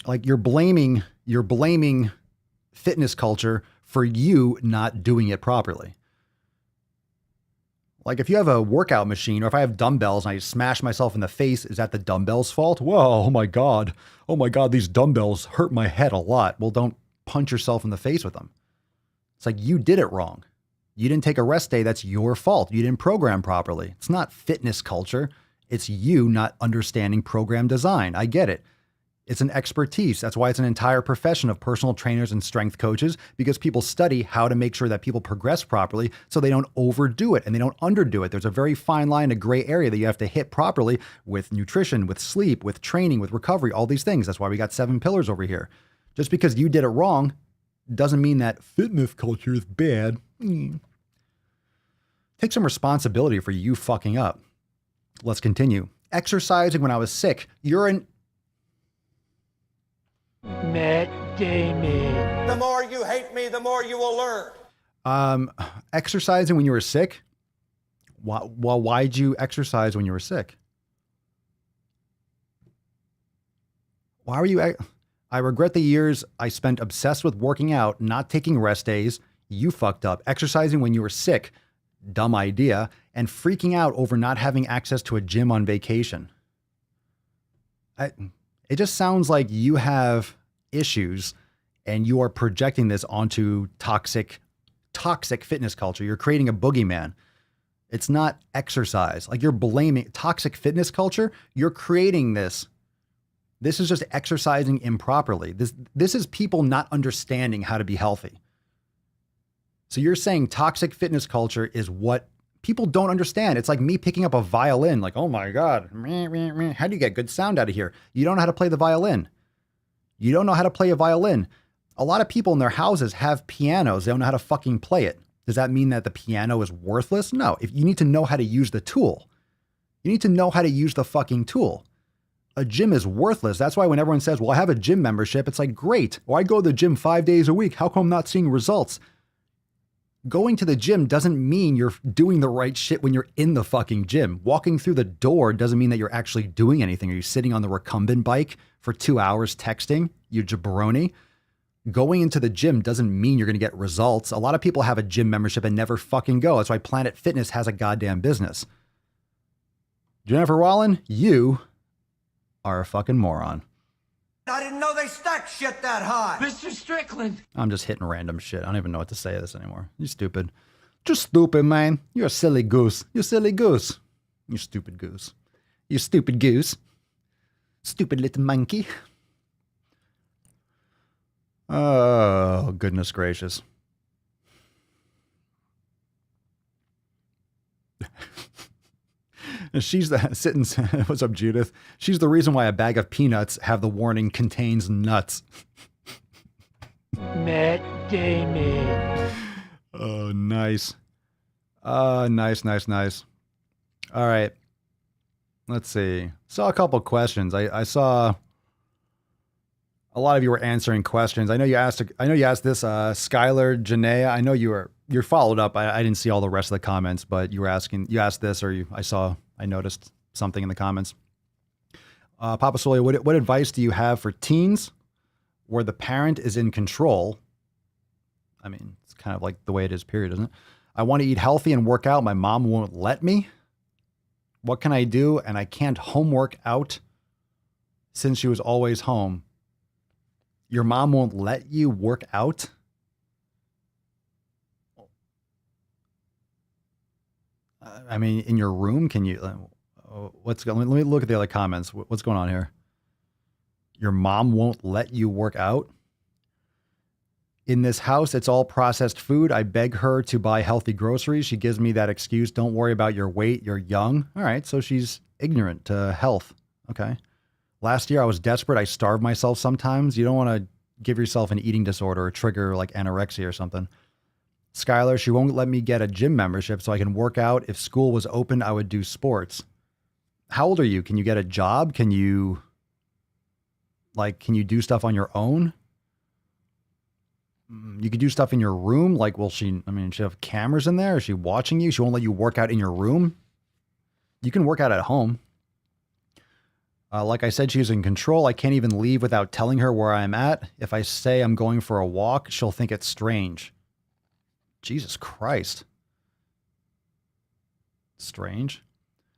Like you're blaming fitness culture for you not doing it properly. Like if you have a workout machine, or if I have dumbbells and I smash myself in the face, is that the dumbbells' fault? Whoa, oh my God, these dumbbells hurt my head a lot. Well, don't punch yourself in the face with them. It's like you did it wrong. You didn't take a rest day. That's your fault. You didn't program properly. It's not fitness culture. It's you not understanding program design. I get it. It's an expertise. That's why it's an entire profession of personal trainers and strength coaches, because people study how to make sure that people progress properly so they don't overdo it and they don't underdo it. There's a very fine line, a gray area that you have to hit properly with nutrition, with sleep, with training, with recovery, all these things. That's why we got 7 pillars over here. Just because you did it wrong doesn't mean that fitness culture is bad. Take some responsibility for you fucking up. Let's continue. Exercising when I was sick. You're an Matt Damon. The more you hate me, the more you will learn. Exercising when you were sick? Why'd you exercise when you were sick? Why were you... I regret the years I spent obsessed with working out, not taking rest days. You fucked up. Exercising when you were sick. Dumb idea. And freaking out over not having access to a gym on vacation. It just sounds like you have issues and you are projecting this onto toxic fitness culture. You're creating a boogeyman. It's not exercise. Like you're blaming toxic fitness culture. You're creating this. This is just exercising improperly. This is people not understanding how to be healthy. So you're saying toxic fitness culture is what people don't understand. It's like me picking up a violin, like, oh my God, how do you get good sound out of here? You don't know how to play the violin. You don't know how to play a violin. A lot of people in their houses have pianos. They don't know how to fucking play it. Does that mean that the piano is worthless? No. If you need to know how to use the tool, you need to know how to use the fucking tool. A gym is worthless. That's why when everyone says, well, I have a gym membership, it's like, great. Well, I go to the gym 5 days a week. How come I'm not seeing results? Going to the gym doesn't mean you're doing the right shit when you're in the fucking gym. Walking through the door doesn't mean that you're actually doing anything. Are you sitting on the recumbent bike for 2 hours texting? You jabroni. Going into the gym doesn't mean you're going to get results. A lot of people have a gym membership and never fucking go. That's why Planet Fitness has a goddamn business. Jennifer Wallen, you are a fucking moron. I didn't know they stacked shit that high. Mr. Strickland. I'm just hitting random shit. I don't even know what to say to this anymore. You stupid. Just stupid, man. You're a silly goose. You silly goose. You stupid goose. You stupid goose. Stupid little monkey. Oh, goodness gracious. She's sitting. What's up, Judith? She's the reason why a bag of peanuts have the warning contains nuts. Matt Damon. Oh, nice. Nice. All right. Let's see. Saw a couple questions. I saw a lot of you were answering questions. I know you asked this, Skylar Janaea. I know you're followed up. I didn't see all the rest of the comments, but you asked this, or I noticed something in the comments. Papa Swolio, what advice do you have for teens where the parent is in control? I mean, it's kind of like the way it is, period, isn't it? I want to eat healthy and work out. My mom won't let me. What can I do? And I can't homework out since she was always home. Your mom won't let you work out? I mean, in your room, can you? Let me look at the other comments. What's going on here? Your mom won't let you work out? In this house, it's all processed food. I beg her to buy healthy groceries. She gives me that excuse. Don't worry about your weight. You're young. All right. So she's ignorant to health. Okay. Last year, I was desperate. I starved myself sometimes. You don't want to give yourself an eating disorder or trigger like anorexia or something. Skylar, she won't let me get a gym membership so I can work out. If school was open, I would do sports. How old are you? Can you get a job? Can you do stuff on your own? You could do stuff in your room. Like, she have cameras in there? Is she watching you? She won't let you work out in your room? You can work out at home. Like I said, she's in control. I can't even leave without telling her where I'm at. If I say I'm going for a walk, she'll think it's strange. Jesus Christ. Strange.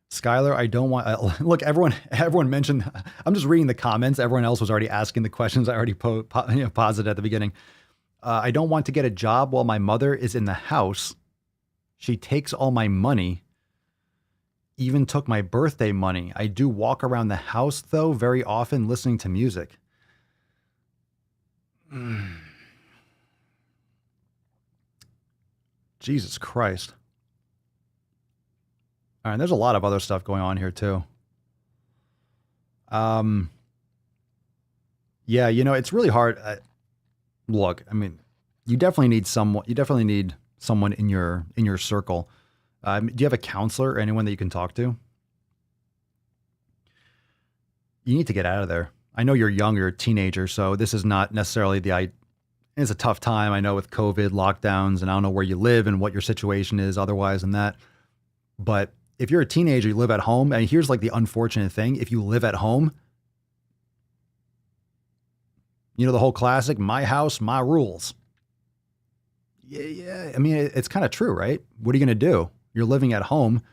Skylar, I don't want... look, everyone mentioned... I'm just reading the comments. Everyone else was already asking the questions I already posited at the beginning. I don't want to get a job while my mother is in the house. She takes all my money. Even took my birthday money. I do walk around the house, though, very often listening to music. Jesus Christ. All right, there's a lot of other stuff going on here, too. Yeah, it's really hard. Look, I mean, you definitely need someone. You definitely need someone in your circle. Do you have a counselor or anyone that you can talk to? You need to get out of there. I know you're young, you're a teenager, so this is not necessarily it's a tough time. I know with COVID lockdowns, and I don't know where you live and what your situation is otherwise than that. But if you're a teenager, you live at home, and here's like the unfortunate thing. If you live at home, the whole classic, my house, my rules. Yeah. I mean, it's kind of true, right? What are you going to do? You're living at home.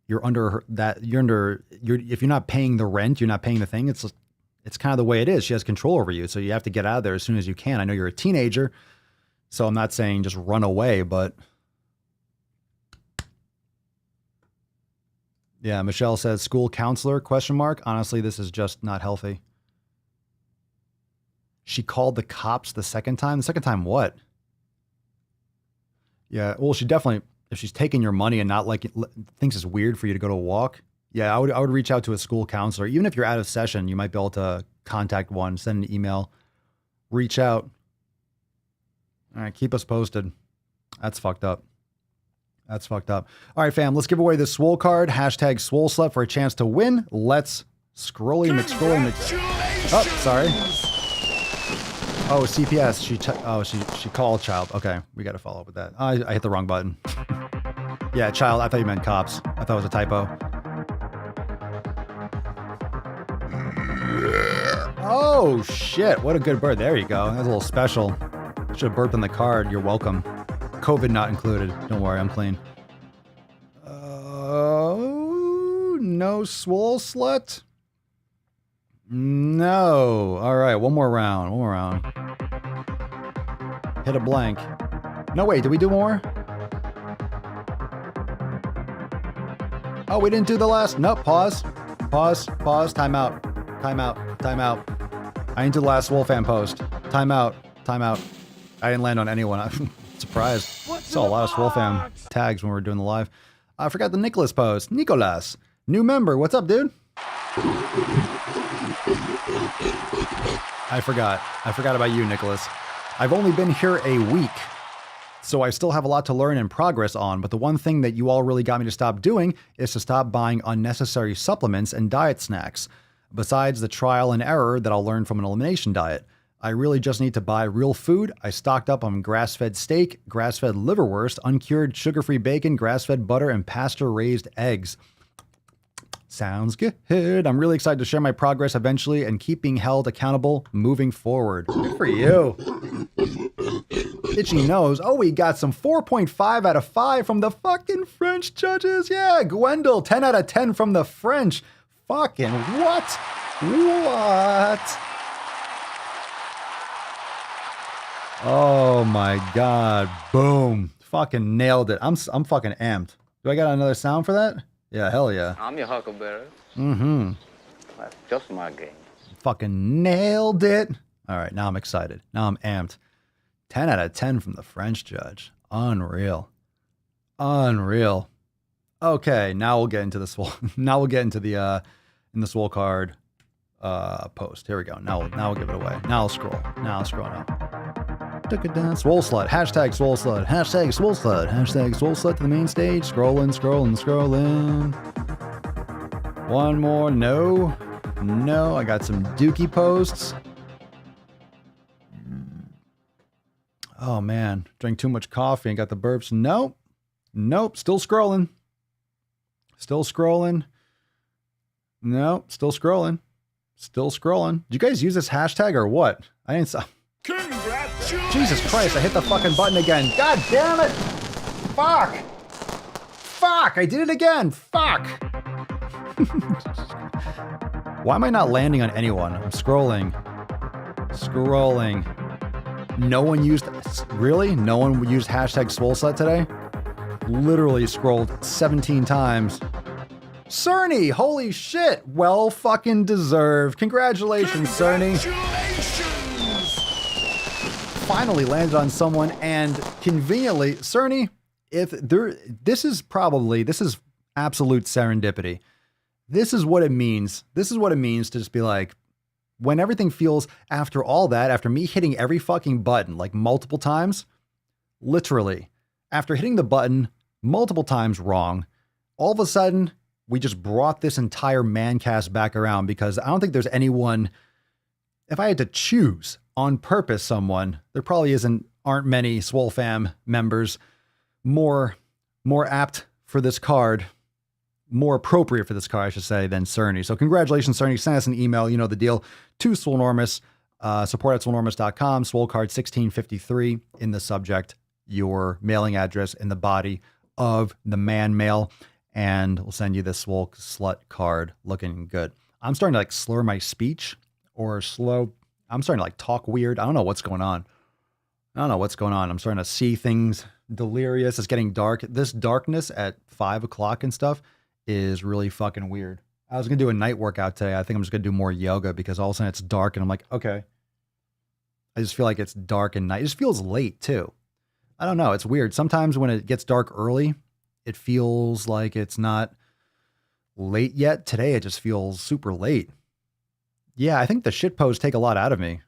If you're not paying the rent, you're not paying the thing. It's kind of the way it is. She has control over you. So you have to get out of there as soon as you can. I know you're a teenager, so I'm not saying just run away, but yeah, Michelle says school counselor, ? Honestly, this is just not healthy. She called the cops the second time. The second time what? Yeah, well, she definitely, if she's taking your money and not thinks it's weird for you to go to a walk. Yeah, I would reach out to a school counselor. Even if you're out of session, you might be able to contact one, send an email, reach out. All right, keep us posted. That's fucked up. All right, fam, let's give away this Swole card. Hashtag Swole Slut for a chance to win. Let's scrolly McScrolly Oh, sorry. Oh, CPS. She called child. Okay, we got to follow up with that. I hit the wrong button. Yeah, child. I thought you meant cops. I thought it was a typo. Oh, shit. What a good bird. There you go. That's a little special. Should have burped on the card. You're welcome. COVID not included. Don't worry. I'm clean. No Swole Slut? No. All right, one more round. One more round. Hit a blank. No, wait, did we do more? Oh, we didn't do the last. Nope, pause. Pause. Time out. I didn't do the last Wolfam post. Time out. I didn't land on anyone. I'm surprised. Saw a lot of Wolfam tags when we were doing the live. I forgot the Nicholas post. Nicholas, new member. What's up, dude? I forgot about you, Nicholas. I've only been here a week, so I still have a lot to learn and progress on, but the one thing that you all really got me to stop doing is to stop buying unnecessary supplements and diet snacks. Besides the trial and error that I'll learn from an elimination diet, I really just need to buy real food. I stocked up on grass-fed steak, grass-fed liverwurst, uncured sugar-free bacon, grass-fed butter, and pasture-raised eggs. Sounds good. I'm really excited to share my progress eventually and keep being held accountable moving forward. Good for you. Itchy nose. Oh, we got some 4.5 out of 5 from the fucking French judges. Yeah, Gwendol, 10 out of 10 from the French. Fucking what? What? Oh my God. Boom. Fucking nailed it. I'm fucking amped. Do I got another sound for that? Yeah, hell yeah. I'm your huckleberry. Mm-hmm. That's just my game. Fucking nailed it. All right, now I'm excited. Now I'm amped. 10 out of 10 from the French judge. Unreal. Okay, now we'll get into the Swole. Now we'll get into the in the Swole card post. Here we go. Now we'll give it away. Now I'll scroll. Now. Took it down. Swole Slut. Hashtag Swole Slut. Hashtag Swole Slut. Hashtag Swole Slut to the main stage. Scrolling. One more. No. I got some dookie posts. Oh, man. Drank too much coffee and got the burps. Nope. Still scrolling. Nope. Still scrolling. Did you guys use this hashtag or what? I didn't... Congratulations! Jesus Christ, I hit the fucking button again. God damn it! Fuck! I did it again! Fuck! Why am I not landing on anyone? I'm scrolling. No one used... Really? No one used hashtag SwoleSlut today? Literally scrolled 17 times. Cerny! Holy shit! Well fucking deserved. Congratulations, Cerny. Finally landed on someone, and conveniently, Cerny, this is absolute serendipity. This is what it means. This is what it means to just be like, when everything feels, after all that, after me hitting every fucking button like multiple times, literally, after hitting the button multiple times wrong, all of a sudden, we just brought this entire mancast back around, because I don't think there's anyone, if I had to choose on purpose someone, there probably aren't many Swole Fam members more apt for this card, more appropriate for this card, I should say, than Cerny. So congratulations, Cerny. Send us an email, you know the deal, to Swolenormous, support at swolenormous.com, Swole card 1653 in the subject, your mailing address in the body of the man mail, and we'll send you this Swole Slut card looking good. I'm starting to like slur my speech or I'm starting to like talk weird. I don't know what's going on. I'm starting to see things delirious. It's getting dark. This darkness at 5 o'clock and stuff is really fucking weird. I was going to do a night workout today. I think I'm just going to do more yoga, because all of a sudden it's dark and I'm like, okay. I just feel like it's dark and night. It just feels late too. I don't know. It's weird. Sometimes when it gets dark early, it feels like it's not late yet. Today, it just feels super late. Yeah, I think the shitposts take a lot out of me,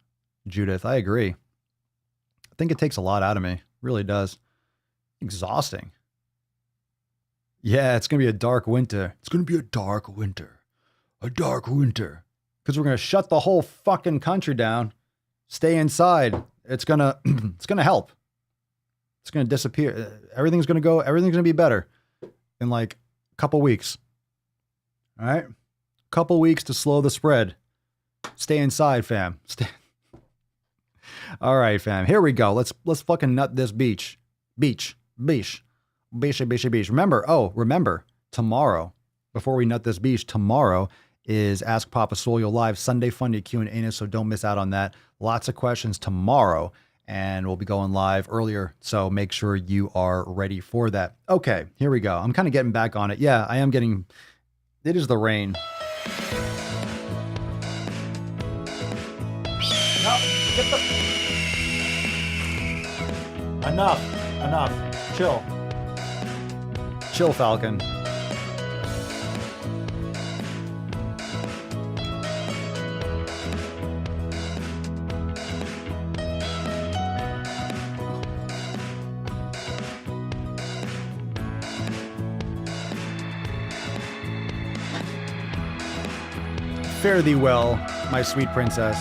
Judith. I agree. I think it takes a lot out of me. It really does. Exhausting. Yeah, it's going to be a dark winter. It's going to be a dark winter. Because we're going to shut the whole fucking country down. Stay inside. It's going to help. It's going to disappear. Everything's going to be better in like a couple weeks. All right? Couple weeks to slow the spread. Stay inside, fam. All right, fam. Here we go. Let's fucking nut this beach. Beach. Remember, tomorrow, before we nut this beach, tomorrow is Ask Papa Swolio Live, Sunday Funday Q&A, so don't miss out on that. Lots of questions tomorrow, and we'll be going live earlier, so make sure you are ready for that. Okay, here we go. I'm kind of getting back on it. Yeah, I am getting... It is the rain. No, get the... Enough. Chill. Chill, Falcon. Fare thee well, my sweet princess.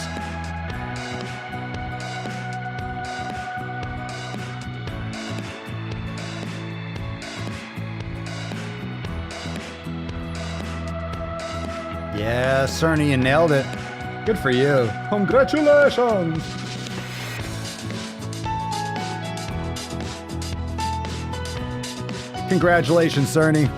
Yeah, Cerny, you nailed it. Good for you. Congratulations! Congratulations, Cerny.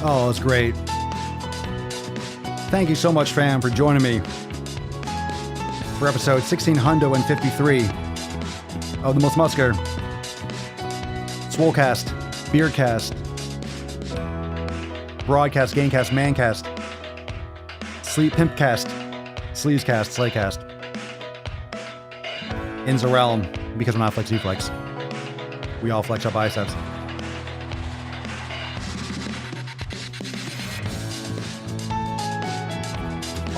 Oh, it's great. Thank you so much, fam, for joining me for episode 1653 of the Most Muscular Swolecast, Beercast, Broadcast, Gamecast, Mancast, Sleep Pimpcast, Sleevescast, Slaycast. In's a realm because we're not flexi-flex. We all flex our biceps.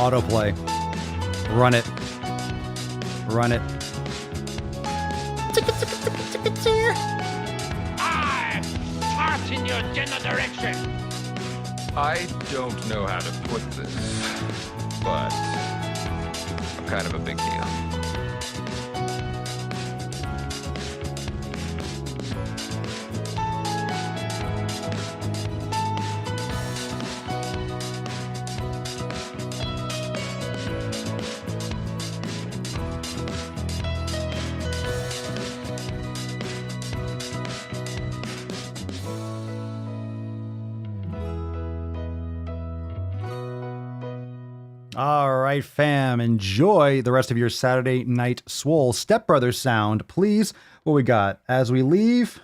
Autoplay. Run it. Run it. I heart in your general direction. I don't know how to put this, but I'm kind of a big deal. All right, fam. Enjoy the rest of your Saturday night Swole Stepbrothers sound, please. What we got as we leave?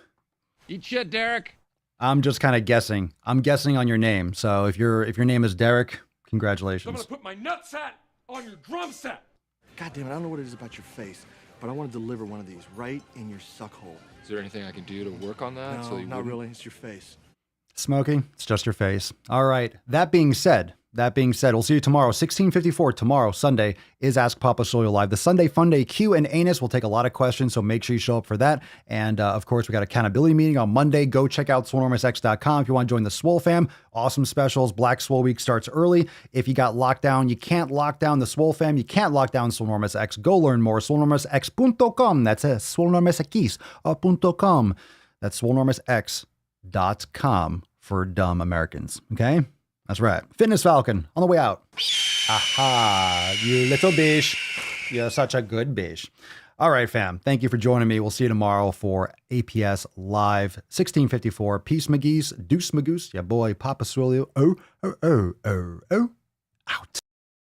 Eat shit, Derek. I'm just kind of guessing. I'm guessing on your name. So if your name is Derek, congratulations. I'm gonna put my nutsack on your drum set. God damn it! I don't know what it is about your face, but I want to deliver one of these right in your suck hole. Is there anything I can do to work on that? No, not really. It's your face. Smokey, it's just your face. All right. That being said, we'll see you tomorrow. 1654 tomorrow, Sunday, is Ask Papa Swolio Live. The Sunday Funday Q&A. We'll take a lot of questions, so make sure you show up for that. And, of course, we got accountability meeting on Monday. Go check out Swolenormousx.com if you want to join the Swole fam. Awesome specials. Black Swole Week starts early. If you got locked down, you can't lock down the Swole fam. You can't lock down Swolenormousx. Go learn more. Swolenormousx.com. That's it. Swolenormousx.com. That's Swolenormousx.com for dumb Americans. Okay? That's right. Fitness Falcon on the way out. Aha, you little bish. You're such a good bish. All right, fam. Thank you for joining me. We'll see you tomorrow for APS Live 1654. Peace, McGee's. Deuce, Magoose. Yeah, boy, Papa Swolio. Out.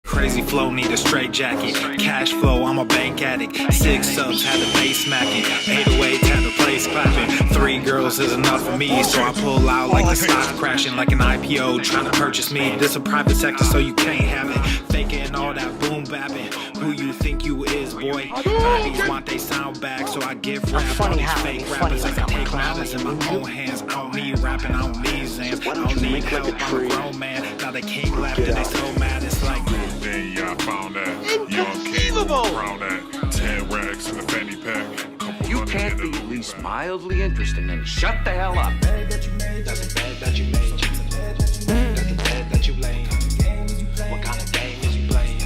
Crazy flow, need a straight jacket. Cash flow, I'm a bank addict. 6 subs, had the bass smacking. 808, had the place clapping. 3 girls is enough for me, so I pull out like the stock crashing, like an IPO trying to purchase me. This a private sector, so you can't have it. Faking all that boom bapping. who you think you is, boy. Bodies want they sound back, so I give rap all these fake rappers. I can take matters in my own hands. I don't need rapping, I don't need Zans. I don't need help, I'm a grown man. Now they can't laugh and they so mad, it's like Then yeah, I found that. Inconceivable! Found that. 10 racks in the fanny pack. You can't be at least mildly interesting and shut the hell up. that's the bed that you made. That's the bed that you lay. What kind of game is you playing?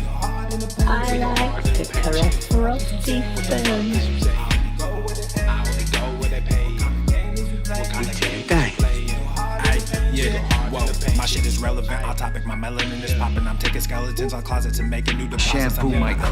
I like to caress rusty stones. I only go where they pay. What kind of game is you playing? Yeah, whoa, my shit is relevant. Off topic, my melanin is popping. I'm taking skeletons out closets and making new deposits. Shampoo my crotch.